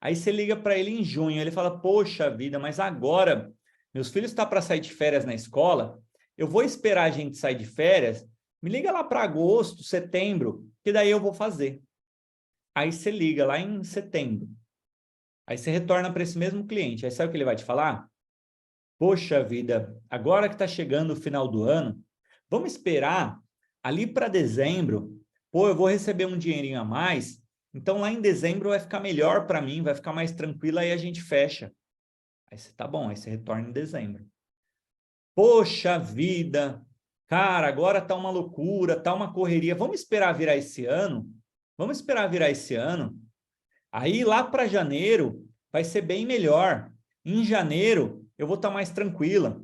Aí você liga para ele em junho, ele fala, poxa vida, mas agora meus filhos estão para sair de férias na escola, eu vou esperar a gente sair de férias, me liga lá para agosto, setembro, que daí eu vou fazer. Aí você liga lá em setembro. Aí você retorna para esse mesmo cliente. Aí sabe o que ele vai te falar? Poxa vida, agora que está chegando o final do ano, vamos esperar ali para dezembro. Pô, eu vou receber um dinheirinho a mais, então lá em dezembro vai ficar melhor para mim, vai ficar mais tranquilo, aí a gente fecha. Aí você tá bom, aí você retorna em dezembro. Poxa vida, Cara, agora tá uma loucura, tá uma correria. Vamos esperar virar esse ano? Vamos esperar virar esse ano? Aí lá para janeiro vai ser bem melhor. Em janeiro eu vou estar mais tranquila.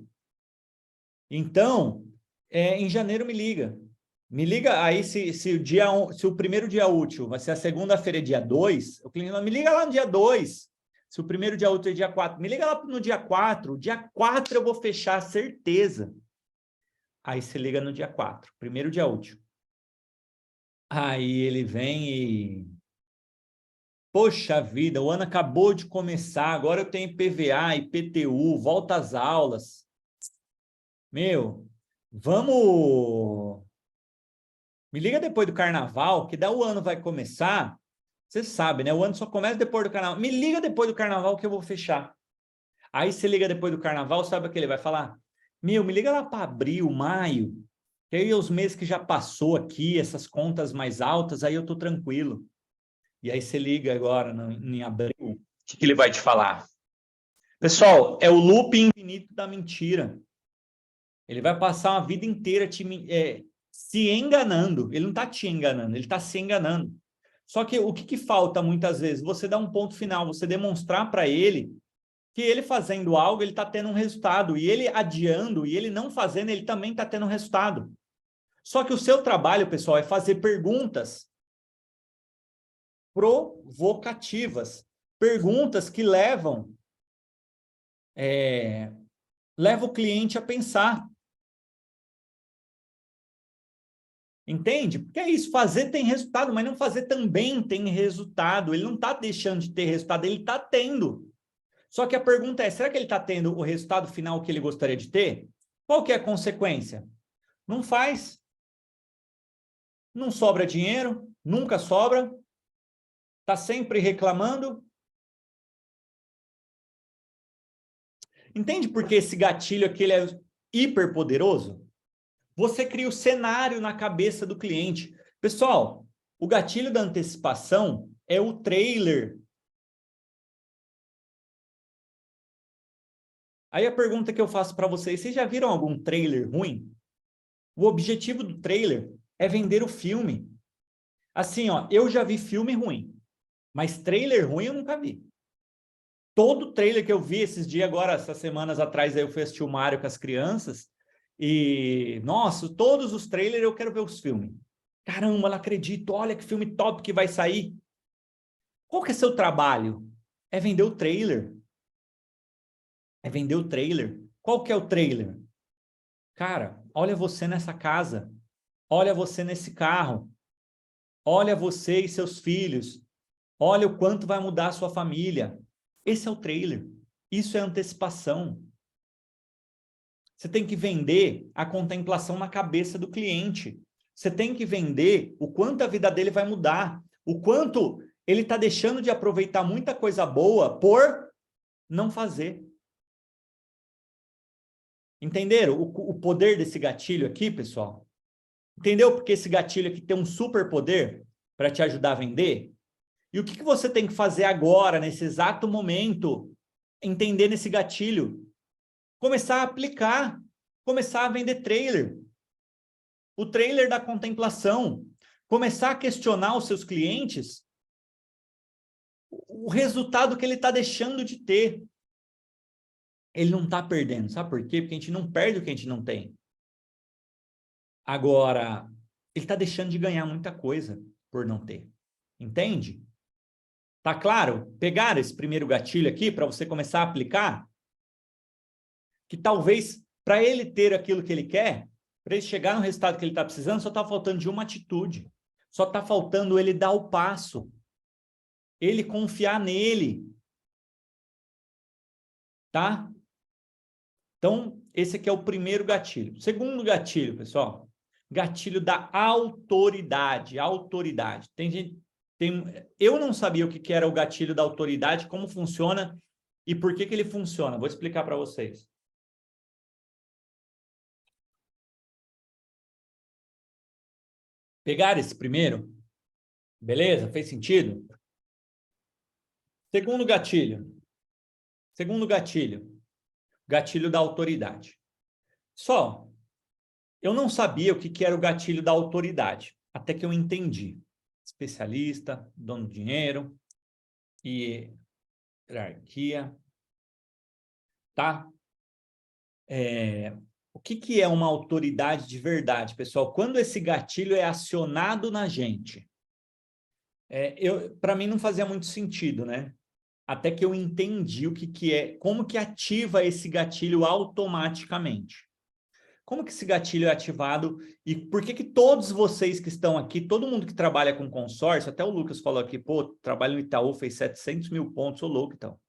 Então, em janeiro me liga. Me liga aí se o primeiro dia útil vai ser a segunda-feira, dia 2, o cliente me liga lá no dia 2. Se o primeiro dia útil é dia 4, me liga lá no dia 4. Dia 4 eu vou fechar, certeza. Aí você liga no dia 4, primeiro dia útil. Aí ele vem e... Poxa vida, o ano acabou de começar, agora eu tenho PVA, IPTU, volta às aulas. Meu, vamos... Me liga depois do carnaval, que daí o ano vai começar. Você sabe, né? O ano só começa depois do carnaval. Me liga depois do carnaval que eu vou fechar. Aí você liga depois do carnaval, sabe o que ele vai falar? Meu, me liga lá para abril, maio, que aí os meses que já passou aqui, essas contas mais altas, aí eu tô tranquilo. E aí você liga agora em abril, o que ele vai te falar? Pessoal, é o loop infinito da mentira. Ele vai passar uma vida inteira se enganando. Ele não está te enganando, ele está se enganando. Só que o que falta muitas vezes? Você dá um ponto final, você demonstrar para ele que ele fazendo algo, ele está tendo um resultado. E ele adiando, e ele não fazendo, ele também está tendo um resultado. Só que o seu trabalho, pessoal, é fazer perguntas provocativas. Perguntas que levam o cliente a pensar. Entende? Porque é isso, fazer tem resultado, mas não fazer também tem resultado. Ele não está deixando de ter resultado, ele está tendo. Só que a pergunta é, será que ele está tendo o resultado final que ele gostaria de ter? Qual que é a consequência? Não faz. Não sobra dinheiro, nunca sobra. Está sempre reclamando. Entende por que esse gatilho aqui ele é hiper poderoso? Você cria o cenário na cabeça do cliente. Pessoal, o gatilho da antecipação é o trailer. Aí a pergunta que eu faço para vocês, vocês já viram algum trailer ruim? O objetivo do trailer é vender o filme. Assim, ó, eu já vi filme ruim, mas trailer ruim eu nunca vi. Todo trailer que eu vi esses dias agora, essas semanas atrás, aí eu fui assistir o Mario com as crianças e, nossa, todos os trailers eu quero ver os filmes. Caramba, não acredito, olha que filme top que vai sair. Qual que é seu trabalho? É vender o trailer. É vender o trailer. Qual que é o trailer? Cara, olha você nessa casa. Olha você nesse carro. Olha você e seus filhos. Olha o quanto vai mudar a sua família. Esse é o trailer. Isso é antecipação. Você tem que vender a contemplação na cabeça do cliente. Você tem que vender o quanto a vida dele vai mudar. O quanto ele está deixando de aproveitar muita coisa boa por não fazer. Entenderam o poder desse gatilho aqui, pessoal? Entendeu porque esse gatilho aqui tem um super poder para te ajudar a vender? E o que você tem que fazer agora, nesse exato momento, entender nesse gatilho? Começar a aplicar, começar a vender trailer. O trailer da contemplação. Começar a questionar os seus clientes o resultado que ele está deixando de ter. Ele não está perdendo. Sabe por quê? Porque a gente não perde o que a gente não tem. Agora, ele está deixando de ganhar muita coisa por não ter. Entende? Tá claro? Pegar esse primeiro gatilho aqui para você começar a aplicar, que talvez para ele ter aquilo que ele quer, para ele chegar no resultado que ele está precisando, só está faltando de uma atitude. Só está faltando ele dar o passo. Ele confiar nele. Tá? Então, esse aqui é o primeiro gatilho. Segundo gatilho, pessoal, gatilho da autoridade. Autoridade. Tem gente... eu não sabia o que era o gatilho da autoridade, como funciona e por que ele funciona. Vou explicar para vocês. Pegar esse primeiro? Beleza? Fez sentido? Segundo gatilho. Segundo gatilho. Gatilho da autoridade. Só, Eu não sabia o que era o gatilho da autoridade, até que eu entendi. Especialista, dono do dinheiro, e hierarquia, tá? O que é uma autoridade de verdade, pessoal? Quando esse gatilho é acionado na gente, para mim não fazia muito sentido, né? Até que eu entendi o que é, como que ativa esse gatilho automaticamente. Como que esse gatilho é ativado e por que todos vocês que estão aqui, todo mundo que trabalha com consórcio, até o Lucas falou aqui, pô, trabalho no Itaú, fez 700 mil pontos, ô louco, então.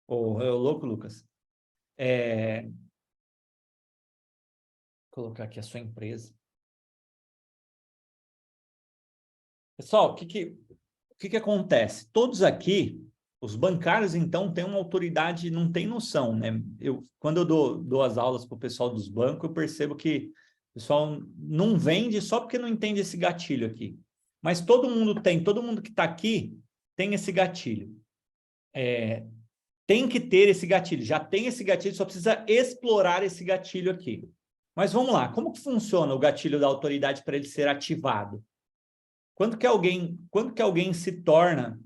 Ô louco, Lucas. Vou colocar aqui a sua empresa. Pessoal, o que acontece? Todos aqui, os bancários, então, têm uma autoridade, não tem noção, né? Quando eu dou as aulas para o pessoal dos bancos, eu percebo que o pessoal não vende só porque não entende esse gatilho aqui. Mas todo mundo que está aqui tem esse gatilho. Tem que ter esse gatilho, já tem esse gatilho, só precisa explorar esse gatilho aqui. Mas vamos lá, como que funciona o gatilho da autoridade para ele ser ativado? Quando que alguém se torna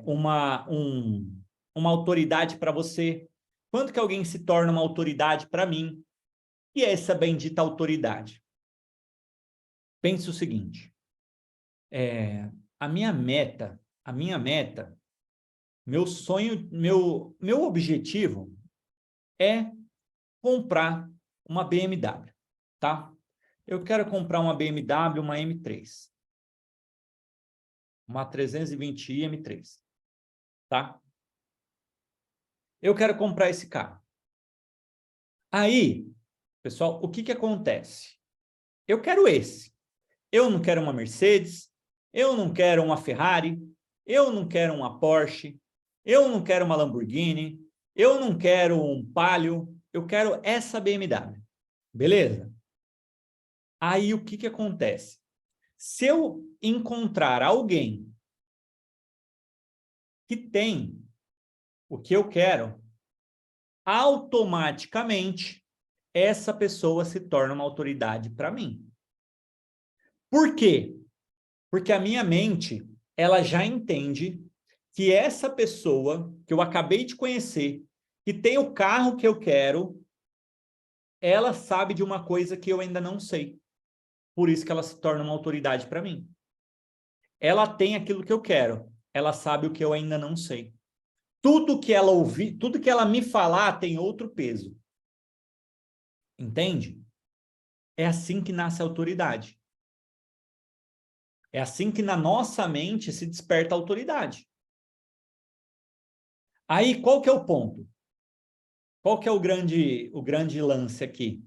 uma autoridade para você? Quando que alguém se torna uma autoridade para mim? E é essa bendita autoridade? Pense o seguinte, a minha meta, meu sonho, meu objetivo é comprar uma BMW, tá? Eu quero comprar uma BMW, uma M3. Uma 320i M3, tá? Eu quero comprar esse carro. Aí, pessoal, o que acontece? Eu quero esse. Eu não quero uma Mercedes, eu não quero uma Ferrari, eu não quero uma Porsche, eu não quero uma Lamborghini, eu não quero um Palio, eu quero essa BMW. Beleza? Aí, o que acontece? Se eu encontrar alguém que tem o que eu quero, automaticamente essa pessoa se torna uma autoridade para mim. Por quê? Porque a minha mente, ela já entende que essa pessoa que eu acabei de conhecer, que tem o carro que eu quero, ela sabe de uma coisa que eu ainda não sei. Por isso que ela se torna uma autoridade para mim. Ela tem aquilo que eu quero, ela sabe o que eu ainda não sei. Tudo que ela ouvir, tudo que ela me falar tem outro peso. Entende? É assim que nasce a autoridade. É assim que na nossa mente se desperta a autoridade. Aí, qual que é o ponto? Qual que é o grande lance aqui?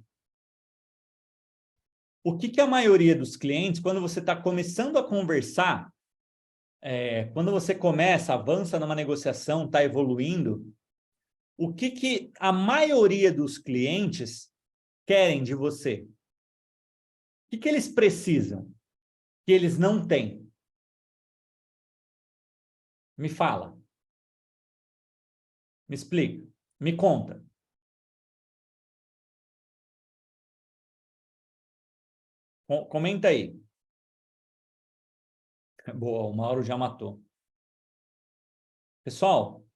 O que a maioria dos clientes, quando você está começando a conversar, quando você começa, avança numa negociação, está evoluindo, o que a maioria dos clientes querem de você? O que eles precisam que eles não têm? Me fala. Me explica. Me conta. Comenta aí. Boa, o Mauro já matou. Pessoal,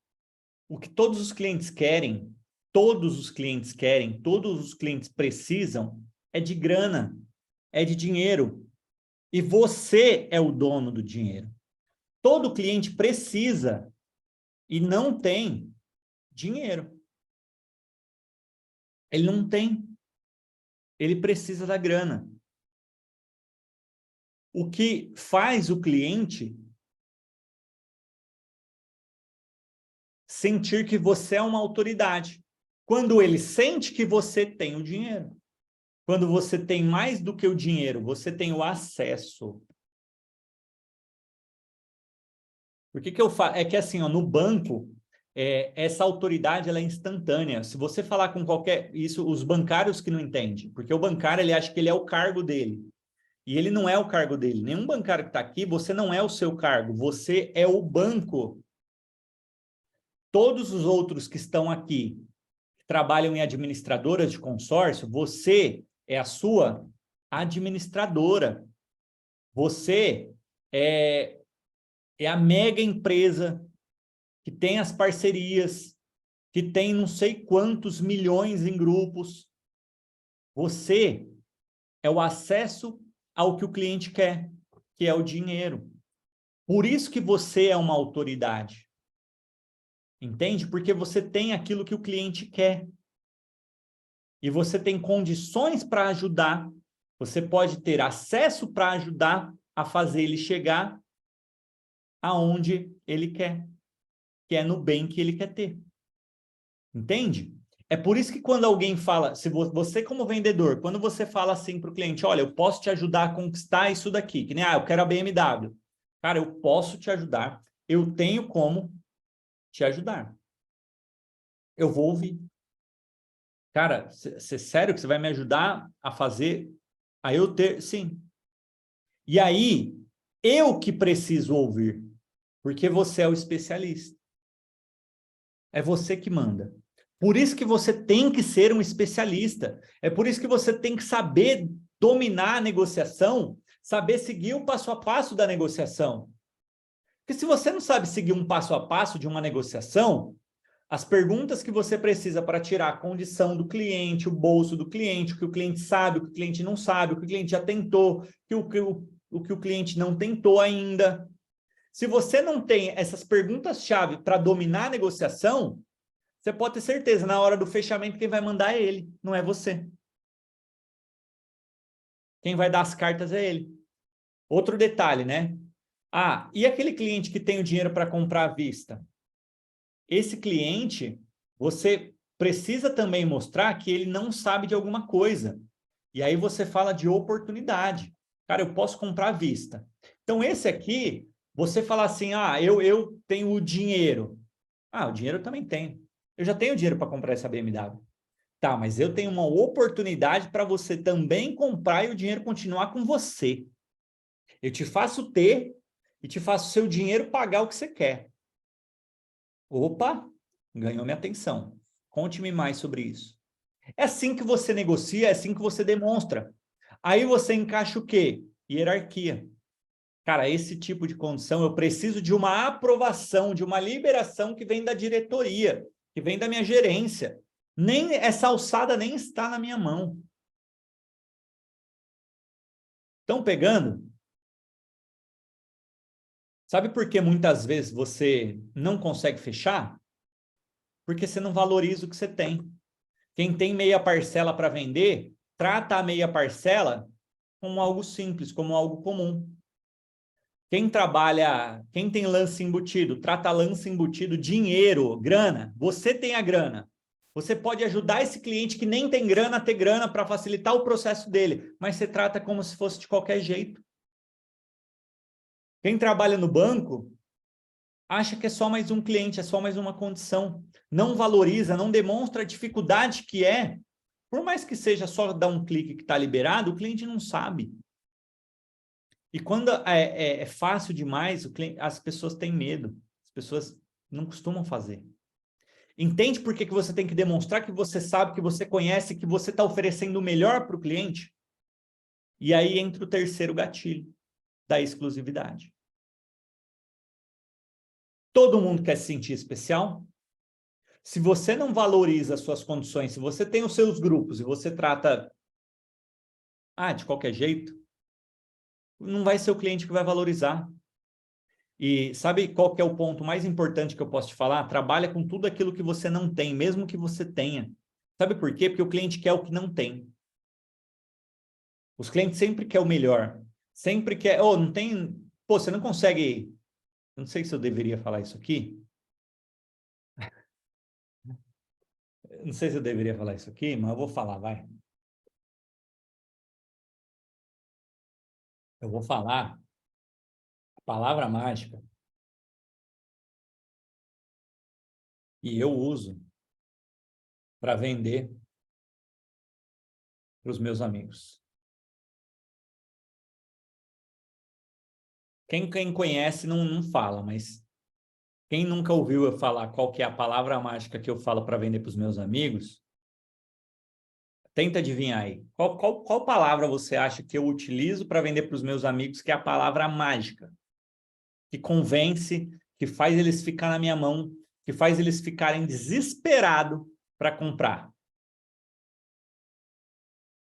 o que todos os clientes querem, todos os clientes precisam é de grana, é de dinheiro. E você é o dono do dinheiro. Todo cliente precisa e não tem dinheiro. Ele não tem. Ele precisa da grana. O que faz o cliente sentir que você é uma autoridade? Quando ele sente que você tem o dinheiro. Quando você tem mais do que o dinheiro, você tem o acesso. Por que eu falo? É que assim, ó, no banco, essa autoridade ela é instantânea. Se você falar com qualquer... Isso, os bancários que não entendem. Porque o bancário, ele acha que ele é o cargo dele. E ele não é o cargo dele. Nenhum bancário que está aqui, você não é o seu cargo. Você é o banco. Todos os outros que estão aqui, que trabalham em administradoras de consórcio, você é a sua administradora. Você é a mega empresa que tem as parcerias, que tem não sei quantos milhões em grupos. Você é o acesso ao que o cliente quer, que é o dinheiro. Por isso que você é uma autoridade. Entende? Porque você tem aquilo que o cliente quer. E você tem condições para ajudar. Você pode ter acesso para ajudar a fazer ele chegar aonde ele quer, que é no bem que ele quer ter. Entende? É por isso que quando alguém fala, se você como vendedor, quando você fala assim para o cliente, olha, eu posso te ajudar a conquistar isso daqui, que nem, eu quero a BMW. Cara, eu posso te ajudar, eu tenho como te ajudar. Eu vou ouvir. Cara, sério que você vai me ajudar a fazer, a eu ter, sim. E aí, eu que preciso ouvir, porque você é o especialista. É você que manda. Por isso que você tem que ser um especialista. É por isso que você tem que saber dominar a negociação, saber seguir o passo a passo da negociação. Porque se você não sabe seguir um passo a passo de uma negociação, as perguntas que você precisa para tirar a condição do cliente, o bolso do cliente, o que o cliente sabe, o que o cliente não sabe, o que o cliente já tentou, o que o cliente não tentou ainda. Se você não tem essas perguntas-chave para dominar a negociação, você pode ter certeza, na hora do fechamento, quem vai mandar é ele, não é você. Quem vai dar as cartas é ele. Outro detalhe, né? E aquele cliente que tem o dinheiro para comprar à vista? Esse cliente, você precisa também mostrar que ele não sabe de alguma coisa. E aí você fala de oportunidade. Cara, eu posso comprar à vista. Então, esse aqui, você fala assim, eu tenho o dinheiro. O dinheiro eu também tenho. Eu já tenho dinheiro para comprar essa BMW. Tá, mas eu tenho uma oportunidade para você também comprar e o dinheiro continuar com você. Eu te faço ter e te faço o seu dinheiro pagar o que você quer. Opa, ganhou minha atenção. Conte-me mais sobre isso. É assim que você negocia, é assim que você demonstra. Aí você encaixa o quê? Hierarquia. Cara, esse tipo de condição, eu preciso de uma aprovação, de uma liberação que vem da diretoria, que vem da minha gerência. Nem essa alçada nem está na minha mão. Estão pegando? Sabe por que muitas vezes você não consegue fechar? Porque você não valoriza o que você tem. Quem tem meia parcela para vender, trata a meia parcela como algo simples, como algo comum. Quem tem lance embutido, trata lance embutido, dinheiro, grana. Você tem a grana. Você pode ajudar esse cliente que nem tem grana a ter grana para facilitar o processo dele, mas você trata como se fosse de qualquer jeito. Quem trabalha no banco acha que é só mais um cliente, é só mais uma condição. Não valoriza, não demonstra a dificuldade que é. Por mais que seja só dar um clique que está liberado, o cliente não sabe. E quando é fácil demais, as pessoas têm medo. As pessoas não costumam fazer. Entende por que você tem que demonstrar que você sabe, que você conhece, que você está oferecendo o melhor para o cliente? E aí entra o terceiro gatilho, da exclusividade. Todo mundo quer se sentir especial? Se você não valoriza as suas condições, se você tem os seus grupos e você trata de qualquer jeito, não vai ser o cliente que vai valorizar. E sabe qual que é o ponto mais importante que eu posso te falar? Trabalha com tudo aquilo que você não tem, mesmo que você tenha. Sabe por quê? Porque o cliente quer o que não tem. Os clientes sempre querem o melhor. Sempre quer... não tem... Pô, você não consegue... Não sei se eu deveria falar isso aqui. Não sei se eu deveria falar isso aqui, mas eu vou falar, vai. Eu vou falar a palavra mágica e eu uso para vender para os meus amigos. Quem conhece não fala, mas quem nunca ouviu eu falar qual que é a palavra mágica que eu falo para vender para os meus amigos, Tenta adivinhar aí. Qual palavra você acha que eu utilizo para vender para os meus amigos, que é a palavra mágica? Que convence, que faz eles ficar na minha mão, que faz eles ficarem desesperados para comprar.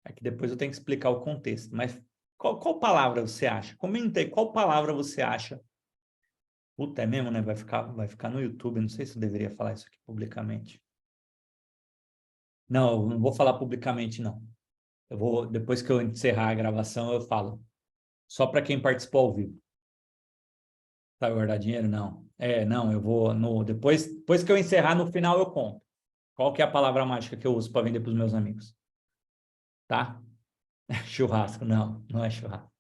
É que depois eu tenho que explicar o contexto. Mas qual palavra você acha? Comenta aí, qual palavra você acha? Puta, é mesmo, né? Vai ficar no YouTube. Não sei se eu deveria falar isso aqui publicamente. Não, eu não vou falar publicamente, não. Depois que eu encerrar a gravação, eu falo. Só para quem participou ao vivo. Vai guardar dinheiro? Não. Não, eu vou... Depois que eu encerrar, no final eu conto. Qual que é a palavra mágica que eu uso para vender para os meus amigos? Tá? Churrasco. Não, não é churrasco.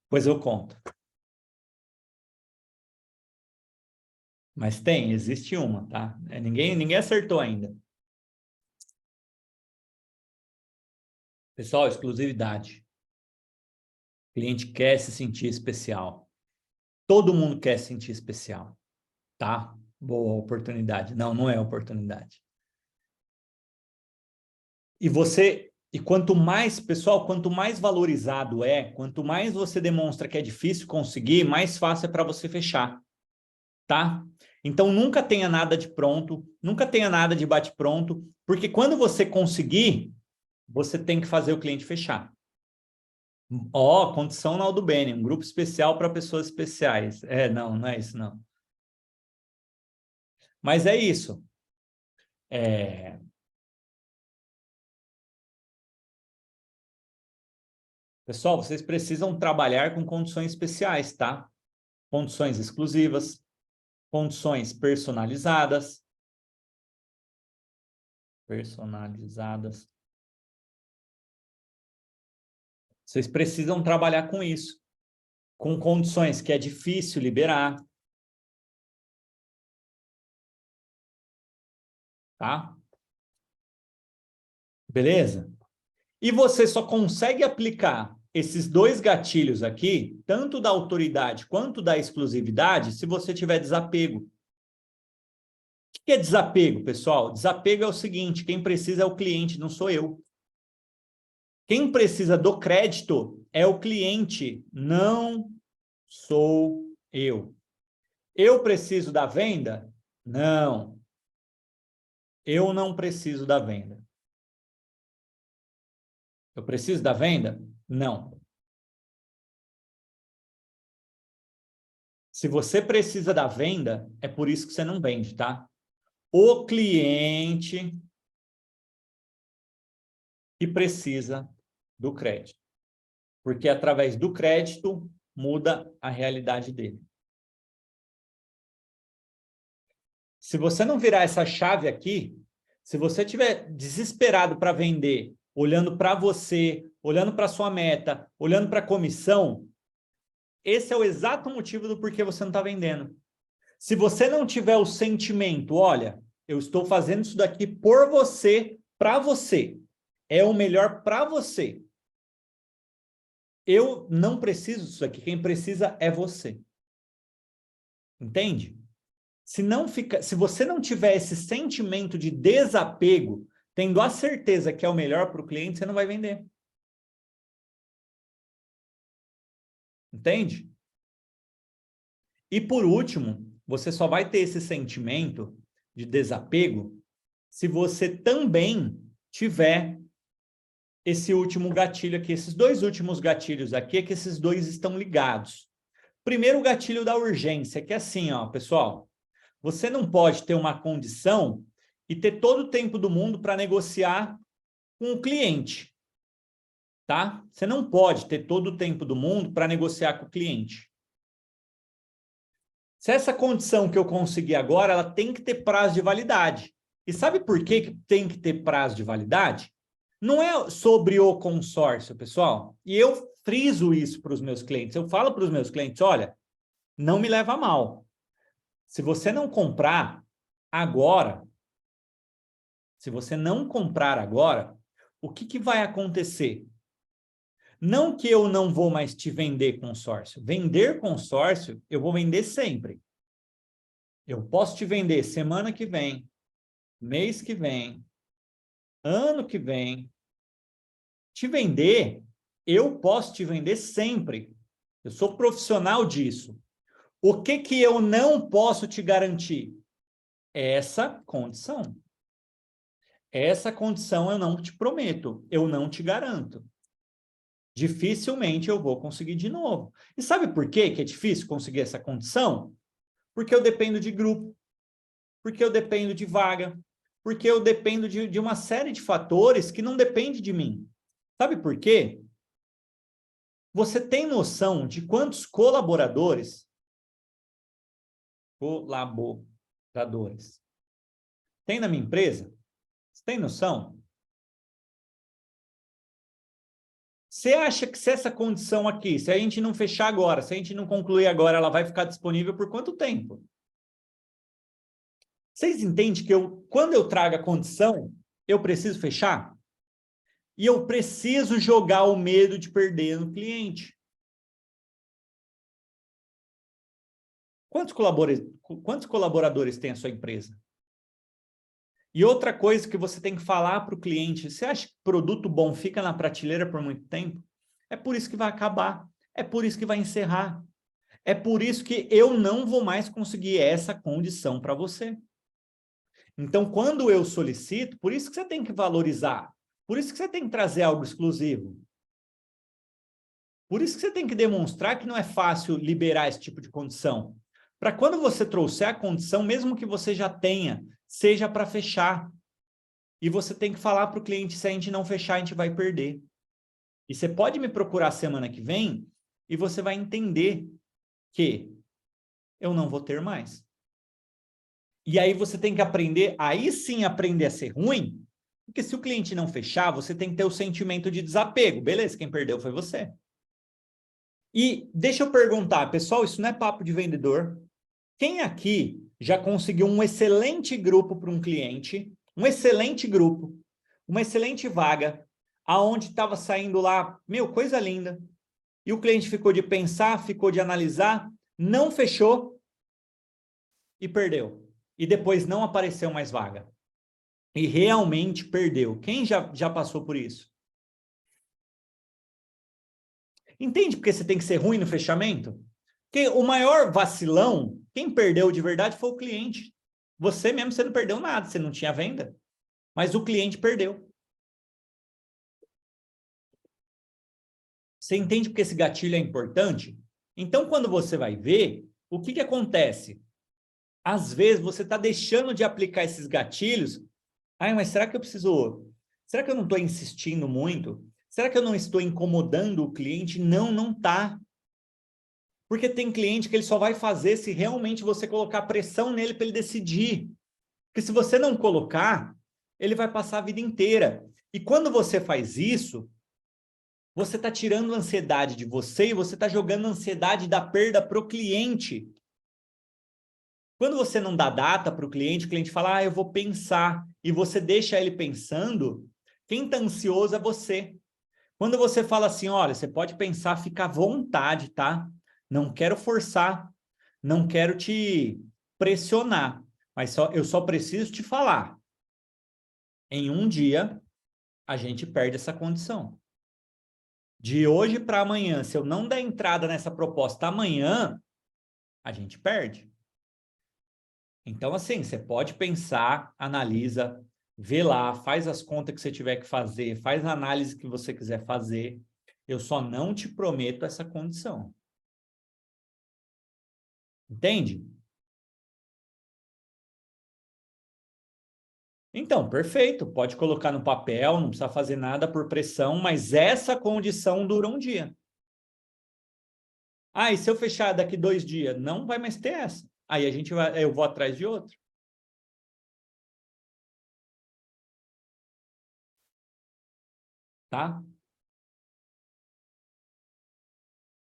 Pois eu conto. Mas existe uma, tá? Ninguém acertou ainda. Pessoal, exclusividade. O cliente quer se sentir especial. Todo mundo quer se sentir especial, tá? Boa oportunidade. Não, não é oportunidade. E quanto mais, pessoal, quanto mais valorizado quanto mais você demonstra que é difícil conseguir, mais fácil é para você fechar, tá? Então, nunca tenha nada de pronto, nunca tenha nada de bate-pronto, porque quando você conseguir, você tem que fazer o cliente fechar. Condição na Aldo Bene, um grupo especial para pessoas especiais. Não é isso, não. Mas é isso. Pessoal, vocês precisam trabalhar com condições especiais, tá? Condições exclusivas, condições personalizadas. Personalizadas. Vocês precisam trabalhar com isso. Com condições que é difícil liberar. Tá? Beleza? E você só consegue aplicar esses dois gatilhos aqui, tanto da autoridade quanto da exclusividade, se você tiver desapego. O que é desapego, pessoal? Desapego é o seguinte, quem precisa é o cliente, não sou eu. Quem precisa do crédito é o cliente, não sou eu. Eu preciso da venda? Não. Eu não preciso da venda. Eu preciso da venda? Não. Se você precisa da venda, é por isso que você não vende, tá? O cliente que precisa do crédito. Porque através do crédito muda a realidade dele. Se você não virar essa chave aqui, se você estiver desesperado para vender, olhando para você, olhando para sua meta, olhando para a comissão, esse é o exato motivo do porquê você não está vendendo. Se você não tiver o sentimento, olha, eu estou fazendo isso daqui por você, para você, é o melhor para você. Eu não preciso disso aqui, quem precisa é você. Entende? Se você não tiver esse sentimento de desapego, tendo a certeza que é o melhor para o cliente, você não vai vender. Entende? E por último, você só vai ter esse sentimento de desapego se você também tiver esse último gatilho aqui, esses dois últimos gatilhos aqui, é que esses dois estão ligados. Primeiro, o gatilho da urgência, que é assim, ó, pessoal, você não pode ter uma condição e ter todo o tempo do mundo para negociar com o cliente, tá? Você não pode ter todo o tempo do mundo para negociar com o cliente. Se essa condição que eu consegui agora, ela tem que ter prazo de validade. E sabe por que tem que ter prazo de validade? Não é sobre o consórcio, pessoal. E eu friso isso para os meus clientes. Eu falo para os meus clientes, olha, não me leva a mal. Se você não comprar agora, o que vai acontecer? Não que eu não vou mais te vender consórcio. Vender consórcio, eu vou vender sempre. Eu posso te vender semana que vem, mês que vem, ano que vem, te vender, eu posso te vender sempre. Eu sou profissional disso. O que que eu não posso te garantir? Essa condição. Essa condição eu não te prometo, eu não te garanto. Dificilmente eu vou conseguir de novo. E sabe por quê que é difícil conseguir essa condição? Porque eu dependo de grupo, porque eu dependo de vaga, porque eu dependo de uma série de fatores que não depende de mim. Sabe por quê? Você tem noção de quantos colaboradores tem na minha empresa? Você tem noção? Você acha que se essa condição aqui, se a gente não fechar agora, se a gente não concluir agora, ela vai ficar disponível por quanto tempo? Vocês entendem que quando eu trago a condição, eu preciso fechar? E eu preciso jogar o medo de perder no cliente. Quantos colaboradores tem a sua empresa? E outra coisa que você tem que falar para o cliente, você acha que produto bom fica na prateleira por muito tempo? É por isso que vai acabar, é por isso que vai encerrar, é por isso que eu não vou mais conseguir essa condição para você. Então, quando eu solicito, por isso que você tem que valorizar, por isso que você tem que trazer algo exclusivo. Por isso que você tem que demonstrar que não é fácil liberar esse tipo de condição. Para quando você trouxer a condição, mesmo que você já tenha, seja para fechar. E você tem que falar para o cliente, se a gente não fechar, a gente vai perder. E você pode me procurar semana que vem e você vai entender que eu não vou ter mais. E aí você tem que aprender, aí sim aprender a ser ruim, porque se o cliente não fechar, você tem que ter o sentimento de desapego. Beleza, quem perdeu foi você. E deixa eu perguntar, pessoal, isso não é papo de vendedor. Quem aqui já conseguiu um excelente grupo para um cliente, um excelente grupo, uma excelente vaga, aonde estava saindo lá, meu, coisa linda, e o cliente ficou de pensar, ficou de analisar, não fechou e perdeu. E depois não apareceu mais vaga. E realmente perdeu. Quem já passou por isso? Entende porque você tem que ser ruim no fechamento? Porque o maior vacilão, quem perdeu de verdade foi o cliente. Você mesmo, você não perdeu nada, você não tinha venda, mas o cliente perdeu. Você entende porque esse gatilho é importante? Então, quando você vai ver, o que acontece? Às vezes, você está deixando de aplicar esses gatilhos. Ai, mas será que eu preciso... Será que eu não estou insistindo muito? Será que eu não estou incomodando o cliente? Não, não está. Porque tem cliente que ele só vai fazer se realmente você colocar pressão nele para ele decidir. Porque se você não colocar, ele vai passar a vida inteira. E quando você faz isso, você está tirando a ansiedade de você e você está jogando a ansiedade da perda para o cliente. Quando você não dá data para o cliente fala, ah, eu vou pensar, e você deixa ele pensando, quem está ansioso é você. Quando você fala assim, olha, você pode pensar, fica à vontade, tá? Não quero forçar, não quero te pressionar, mas eu só preciso te falar. Em um dia, a gente perde essa condição. De hoje para amanhã, se eu não der entrada nessa proposta amanhã, a gente perde. Então, assim, você pode pensar, analisa, vê lá, faz as contas que você tiver que fazer, faz a análise que você quiser fazer. Eu só não te prometo essa condição. Entende? Então, perfeito. Pode colocar no papel, não precisa fazer nada por pressão, mas essa condição dura um dia. Ah, e se eu fechar daqui 2 dias? Não vai mais ter essa. Aí eu vou atrás de outro. Tá?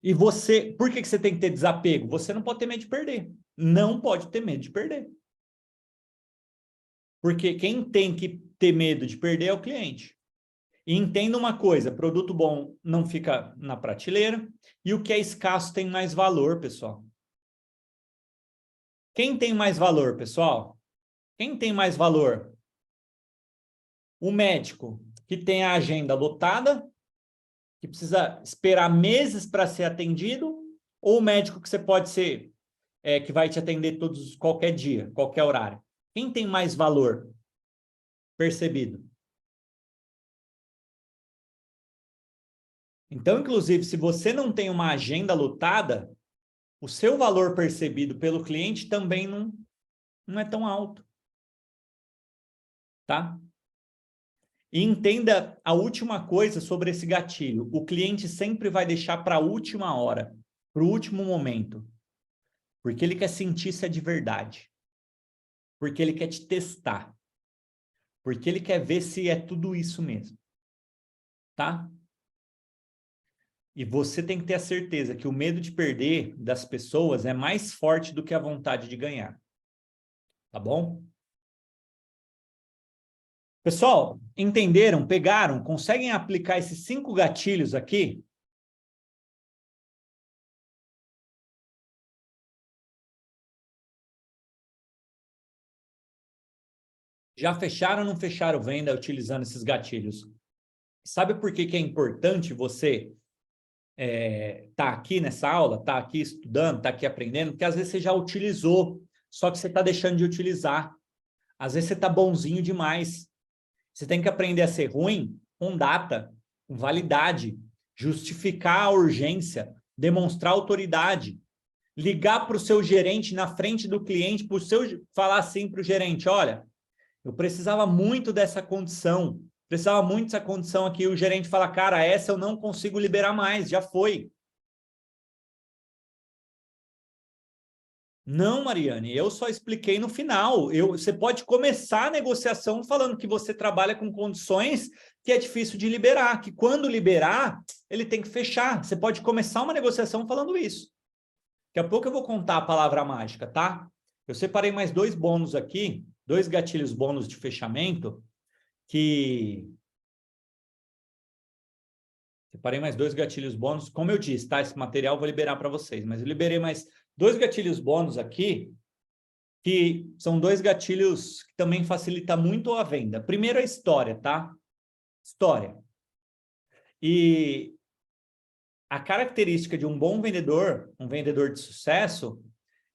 E você, por que você tem que ter desapego? Você não pode ter medo de perder. Não pode ter medo de perder. Porque quem tem que ter medo de perder é o cliente. E entenda uma coisa, produto bom não fica na prateleira e o que é escasso tem mais valor, pessoal. Quem tem mais valor, pessoal? Quem tem mais valor? O médico que tem a agenda lotada, que precisa esperar meses para ser atendido, ou o médico que você pode ser, que vai te atender qualquer dia, qualquer horário? Quem tem mais valor percebido? Então, inclusive, se você não tem uma agenda lotada, o seu valor percebido pelo cliente também não é tão alto. Tá? E entenda a última coisa sobre esse gatilho. O cliente sempre vai deixar para a última hora, para o último momento, porque ele quer sentir se é de verdade, porque ele quer te testar, porque ele quer ver se é tudo isso mesmo, tá? E você tem que ter a certeza que o medo de perder das pessoas é mais forte do que a vontade de ganhar, tá bom? Pessoal, entenderam? Pegaram? Conseguem aplicar esses 5 gatilhos aqui? Já fecharam ou não fecharam venda utilizando esses gatilhos? Sabe por que é importante você tá aqui nessa aula, tá aqui estudando, tá aqui aprendendo? Porque às vezes você já utilizou, só que você está deixando de utilizar. Às vezes você está bonzinho demais. Você tem que aprender a ser ruim com data, com validade, justificar a urgência, demonstrar autoridade, ligar para o seu gerente na frente do cliente, falar assim para o gerente, olha, eu precisava muito dessa condição, precisava muito dessa condição aqui, o gerente fala, cara, essa eu não consigo liberar mais, já foi. Não, Mariane, eu só expliquei no final. Você pode começar a negociação falando que você trabalha com condições que é difícil de liberar, que quando liberar, ele tem que fechar. Você pode começar uma negociação falando isso. Daqui a pouco eu vou contar a palavra mágica, tá? Eu separei mais 2 bônus aqui, 2 gatilhos bônus de fechamento, que... Separei mais 2 gatilhos bônus. Como eu disse, tá? Esse material eu vou liberar para vocês, mas eu liberei mais 2 gatilhos bônus aqui, que são 2 gatilhos que também facilitam muito a venda. Primeiro a história, tá? História. E a característica de um bom vendedor, um vendedor de sucesso,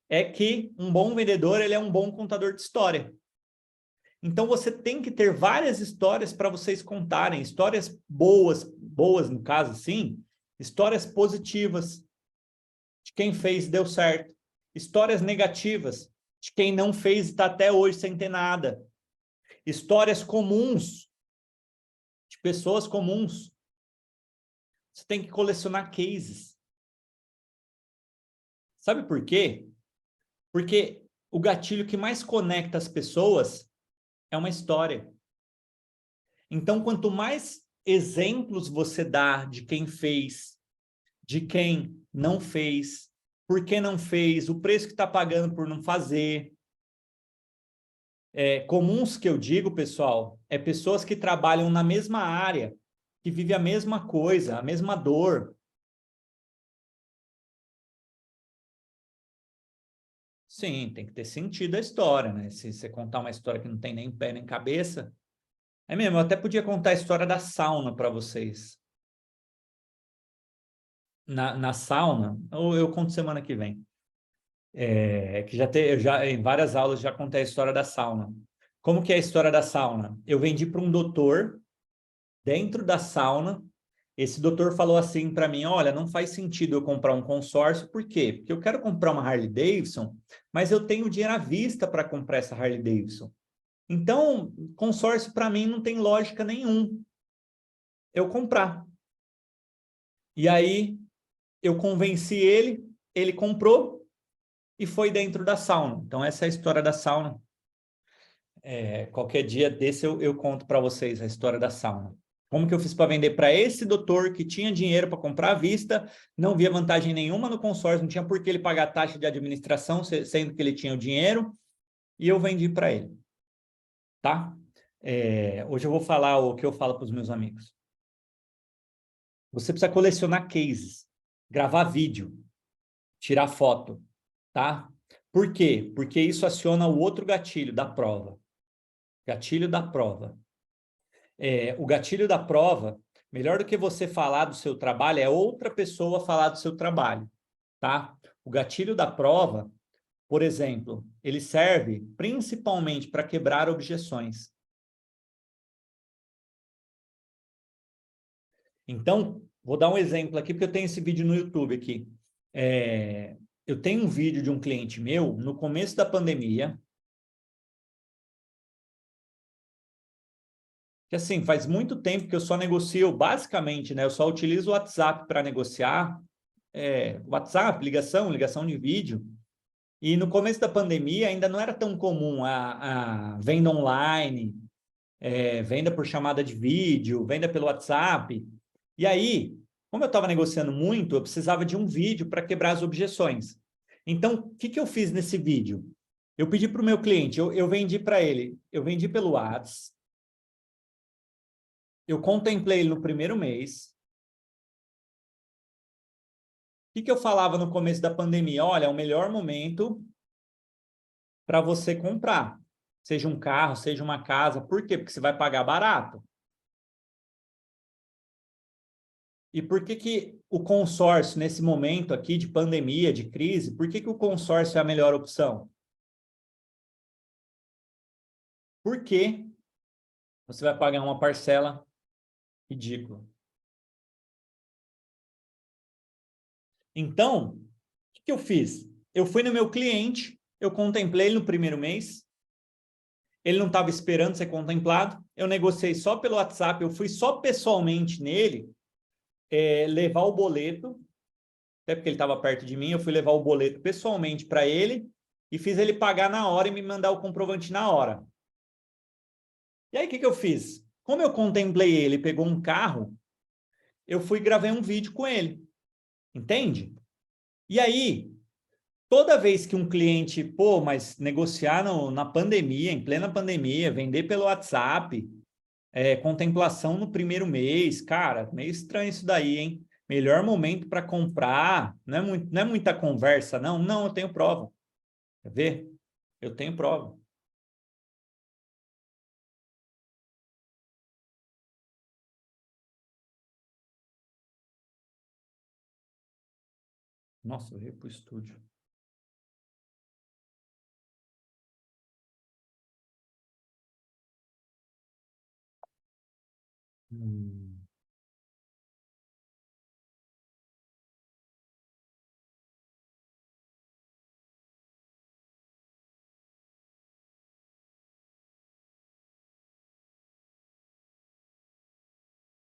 é que um bom vendedor, ele é um bom contador de história. Então, você tem que ter várias histórias para vocês contarem, histórias boas no caso, sim, histórias positivas, de quem fez e deu certo, histórias negativas, de quem não fez e está até hoje sem ter nada, histórias comuns, de pessoas comuns. Você tem que colecionar cases. Sabe por quê? Porque o gatilho que mais conecta as pessoas é uma história. Então, quanto mais exemplos você dá de quem fez, de quem não fez, por que não fez, o preço que está pagando por não fazer. Comuns que eu digo, pessoal, é pessoas que trabalham na mesma área, que vivem a mesma coisa, a mesma dor. Sim, tem que ter sentido a história, né? Se você contar uma história que não tem nem pé nem cabeça... É mesmo, eu até podia contar a história da sauna para vocês. Na sauna, ou eu conto semana que vem. Que em várias aulas já contei a história da sauna. Como que é a história da sauna? Eu vendi para um doutor dentro da sauna. Esse doutor falou assim para mim, olha, não faz sentido eu comprar um consórcio, por quê? Porque eu quero comprar uma Harley Davidson, mas eu tenho dinheiro à vista para comprar essa Harley Davidson. Então, consórcio para mim não tem lógica nenhum eu comprar. E aí, eu convenci ele, ele comprou e foi dentro da sauna. Então, essa é a história da sauna. Qualquer dia desse eu conto para vocês a história da sauna. Como que eu fiz para vender para esse doutor que tinha dinheiro para comprar à vista, não via vantagem nenhuma no consórcio, não tinha por que ele pagar taxa de administração, sendo que ele tinha o dinheiro, e eu vendi para ele. Tá? Hoje eu vou falar o que eu falo para os meus amigos. Você precisa colecionar cases, gravar vídeo, tirar foto, tá? Por quê? Porque isso aciona o outro gatilho da prova. Gatilho da prova. o gatilho da prova, melhor do que você falar do seu trabalho, é outra pessoa falar do seu trabalho, tá? O gatilho da prova, por exemplo, ele serve principalmente para quebrar objeções. Então, vou dar um exemplo aqui, porque eu tenho esse vídeo no YouTube aqui. Eu tenho um vídeo de um cliente meu, no começo da pandemia, que assim, faz muito tempo que eu só negocio, basicamente, né? Eu só utilizo o WhatsApp para negociar, WhatsApp, ligação de vídeo. E no começo da pandemia ainda não era tão comum a venda online, venda por chamada de vídeo, venda pelo WhatsApp. E aí, como eu estava negociando muito, eu precisava de um vídeo para quebrar as objeções. Então, o que eu fiz nesse vídeo? Eu pedi para o meu cliente, eu vendi para ele, eu vendi pelo WhatsApp, eu contemplei ele no primeiro mês. O que eu falava no começo da pandemia? Olha, é o melhor momento para você comprar. Seja um carro, seja uma casa. Por quê? Porque você vai pagar barato. E por que o consórcio, nesse momento aqui de pandemia, de crise, por que o consórcio é a melhor opção? Porque você vai pagar uma parcela ridícula. Então, o que eu fiz? Eu fui no meu cliente, eu contemplei ele no primeiro mês, ele não estava esperando ser contemplado, eu negociei só pelo WhatsApp, eu fui só pessoalmente nele, levar o boleto, até porque ele estava perto de mim, eu fui levar o boleto pessoalmente para ele e fiz ele pagar na hora e me mandar o comprovante na hora. E aí, o que eu fiz? Como eu contemplei ele, pegou um carro, eu fui e gravei um vídeo com ele. Entende? E aí, toda vez que um cliente, mas negociar na pandemia, em plena pandemia, vender pelo WhatsApp, contemplação no primeiro mês, cara, meio estranho isso daí, hein? Melhor momento para comprar, não é muita conversa, não. Não, eu tenho prova. Quer ver? Eu tenho prova. Nossa, eu ia para o estúdio. Hum.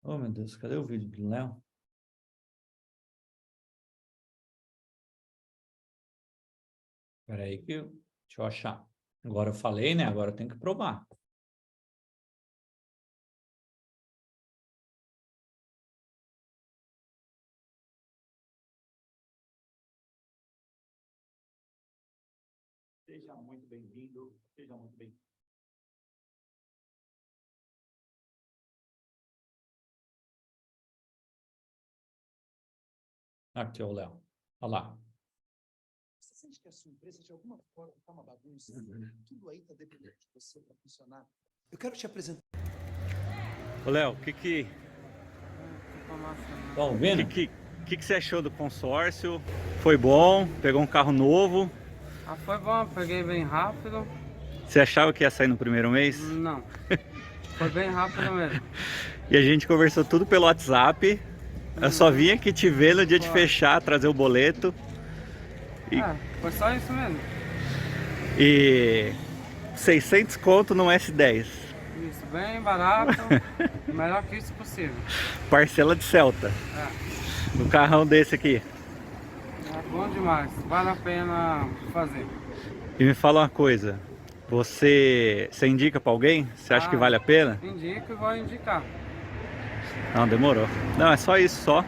Oh, meu Deus, cadê o vídeo do Léo? Espera aí deixa eu achar. Agora eu falei, né? Agora eu tenho que provar. Seja muito bem-vindo, seja muito bem-vindo. Aqui, o Léo. Olha lá. Você sente que a sua empresa, de alguma forma, está uma bagunça? Tudo aí está dependendo de você para funcionar. Eu quero te apresentar. Ô, Léo, o que Tá ouvindo? que você achou do consórcio? Foi bom? Pegou um carro novo? Foi bom, peguei bem rápido. Você achava que ia sair no primeiro mês? Não, foi bem rápido mesmo. E a gente conversou tudo pelo WhatsApp. Eu só vim aqui te ver no dia de fechar, trazer o boleto. Foi só isso mesmo. E 600 conto no S10. Isso, bem barato, melhor que isso possível. Parcela de Celta. No carrão desse aqui. É bom demais, vale a pena fazer. E me fala uma coisa. Você indica pra alguém? Você acha que vale a pena? Indico e vou indicar. Não, demorou. Não, é só isso só.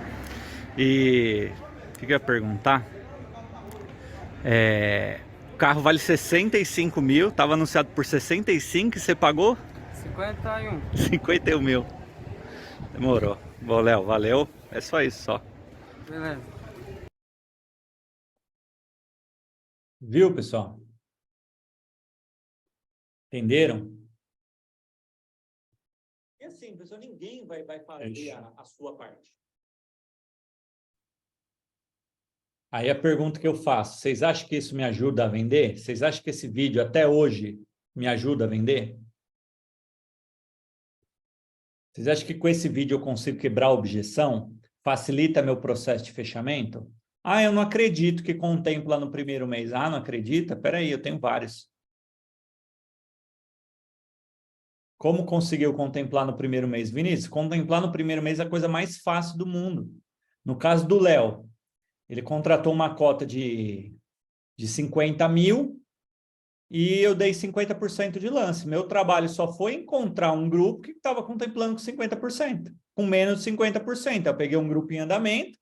E o que eu ia perguntar? O carro vale 65 mil, tava anunciado por 65 e você pagou? 51. 51 mil. Demorou. Bom, Léo, valeu. É só isso só. Beleza. Viu, pessoal? Entenderam? E assim, ninguém, pessoal, ninguém vai fazer a sua parte. Aí a pergunta que eu faço, vocês acham que isso me ajuda a vender? Vocês acham que esse vídeo até hoje me ajuda a vender? Vocês acham que com esse vídeo eu consigo quebrar a objeção? Facilita meu processo de fechamento? Ah, eu não acredito que contempla no primeiro mês. Ah, não acredita? Espera aí, eu tenho vários. Como conseguiu contemplar no primeiro mês? Vinícius, contemplar no primeiro mês é a coisa mais fácil do mundo. No caso do Léo, ele contratou uma cota de 50 mil e eu dei 50% de lance. Meu trabalho só foi encontrar um grupo que estava contemplando com 50%, com menos de 50%. Eu peguei um grupo em andamento,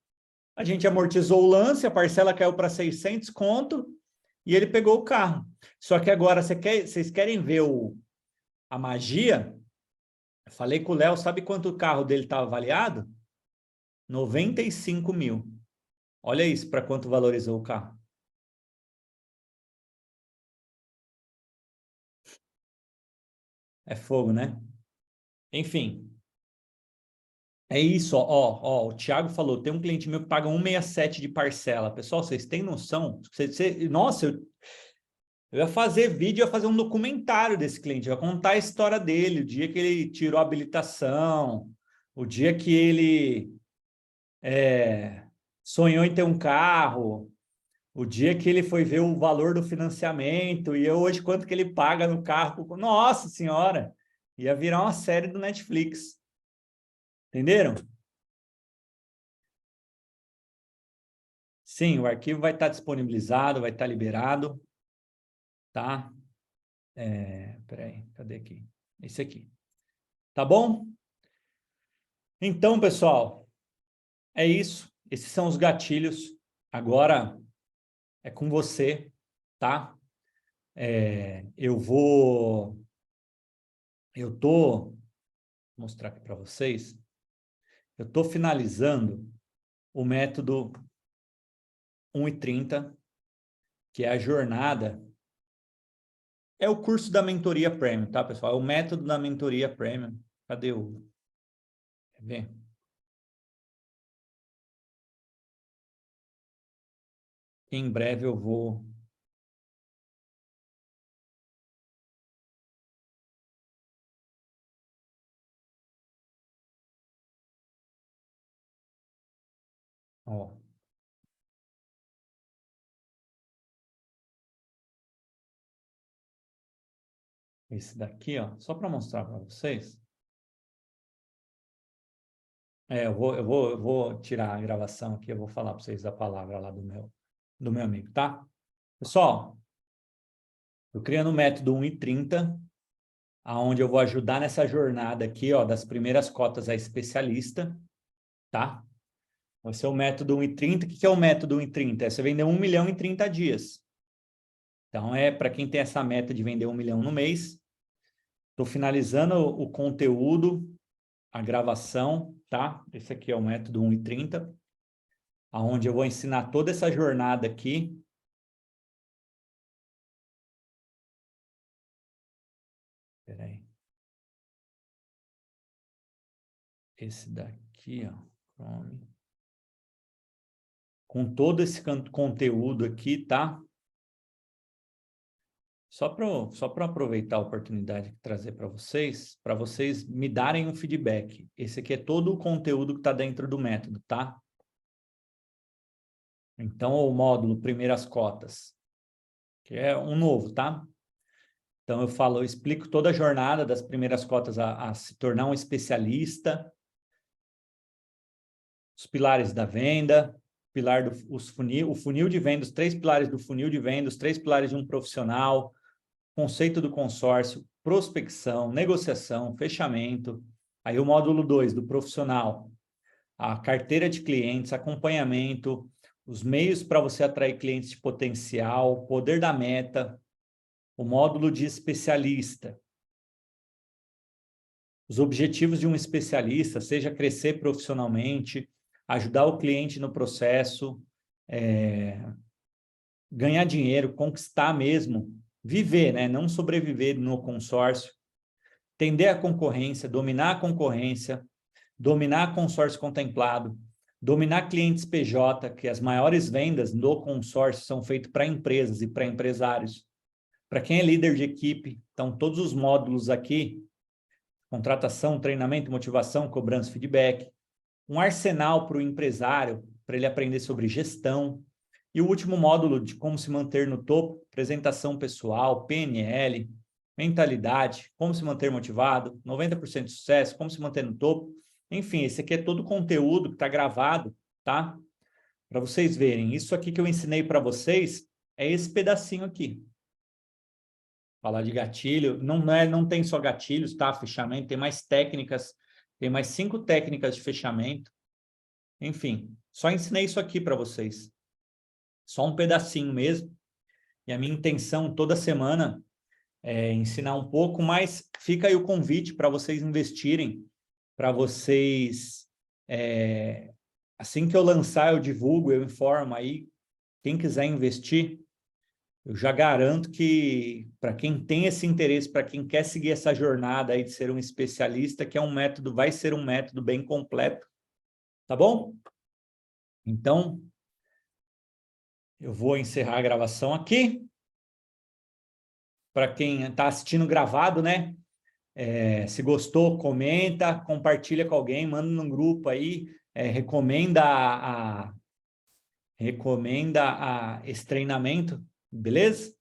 a gente amortizou o lance, a parcela caiu para 600 conto e ele pegou o carro. Só que agora, vocês querem ver a magia? Eu falei com o Léo, sabe quanto o carro dele estava avaliado? 95 mil. Olha isso, para quanto valorizou o carro. É fogo, né? Enfim. É isso, ó, o Thiago falou, tem um cliente meu que paga 167 de parcela. Pessoal, vocês têm noção? Nossa, eu ia fazer vídeo, eu ia fazer um documentário desse cliente, eu ia contar a história dele, o dia que ele tirou a habilitação, o dia que ele sonhou em ter um carro, o dia que ele foi ver o valor do financiamento, e hoje quanto que ele paga no carro. Nossa Senhora! Ia virar uma série do Netflix. Entenderam? Sim, o arquivo vai estar disponibilizado, vai estar liberado, tá? Peraí, cadê aqui? Esse aqui. Tá bom? Então, pessoal, é isso. Esses são os gatilhos. Agora é com você, tá? Vou mostrar aqui para vocês. Eu estou finalizando o método 1:30, que é a jornada. É o curso da mentoria Premium, tá, pessoal? É o método da mentoria Premium. Cadê o... Quer ver? Em breve eu vou... Ó. Esse daqui, ó, só para mostrar para vocês. Eu vou tirar a gravação aqui, eu vou falar para vocês a palavra lá do meu amigo, tá? Pessoal, eu criando o método 1:30, aonde eu vou ajudar nessa jornada aqui, ó, das primeiras cotas a especialista, tá? Vai ser o método 1:30. O que é o método 1:30? É você vender 1 milhão em 30 dias. Então, para quem tem essa meta de vender 1 milhão no mês, estou finalizando o conteúdo, a gravação, tá? Esse aqui é o método 1:30, aonde eu vou ensinar toda essa jornada aqui. Espera aí. Esse daqui, ó, Chrome. Com todo esse conteúdo aqui, tá? Só para aproveitar a oportunidade de trazer para vocês me darem um feedback. Esse aqui é todo o conteúdo que está dentro do método, tá? Então, o módulo Primeiras Cotas, que é um novo, tá? Então, eu explico toda a jornada das primeiras cotas a se tornar um especialista, os pilares da venda, o funil de venda, os 3 pilares do funil de venda, os 3 pilares de um profissional, conceito do consórcio, prospecção, negociação, fechamento. Aí o módulo 2 do profissional, a carteira de clientes, acompanhamento, os meios para você atrair clientes de potencial, poder da meta, o módulo de especialista, os objetivos de um especialista, seja crescer profissionalmente, ajudar o cliente no processo, ganhar dinheiro, conquistar mesmo, viver, né? Não sobreviver no consórcio. entender a concorrência, dominar consórcio contemplado, dominar clientes PJ, que as maiores vendas do consórcio são feitas para empresas e para empresários. Para quem é líder de equipe, então todos os módulos aqui, contratação, treinamento, motivação, cobrança, feedback, um arsenal para o empresário, para ele aprender sobre gestão, e o último módulo de como se manter no topo, apresentação pessoal, PNL, mentalidade, como se manter motivado, 90% de sucesso, como se manter no topo. Enfim, esse aqui é todo o conteúdo que está gravado, tá? Para vocês verem. Isso aqui que eu ensinei para vocês é esse pedacinho aqui. Falar de gatilho. Não tem só gatilhos, tá? Fechamento. Tem mais técnicas. Tem mais 5 técnicas de fechamento. Enfim, só ensinei isso aqui para vocês. Só um pedacinho mesmo. E a minha intenção toda semana é ensinar um pouco, mas fica aí o convite para vocês investirem, para vocês, assim que eu lançar, eu divulgo, eu informo aí, quem quiser investir, eu já garanto que, para quem tem esse interesse, para quem quer seguir essa jornada aí de ser um especialista, que é um método, vai ser um método bem completo, tá bom? Então, eu vou encerrar a gravação aqui. Para quem está assistindo gravado, né? Se gostou, comenta, compartilha com alguém, manda num grupo aí, recomenda esse treinamento, beleza?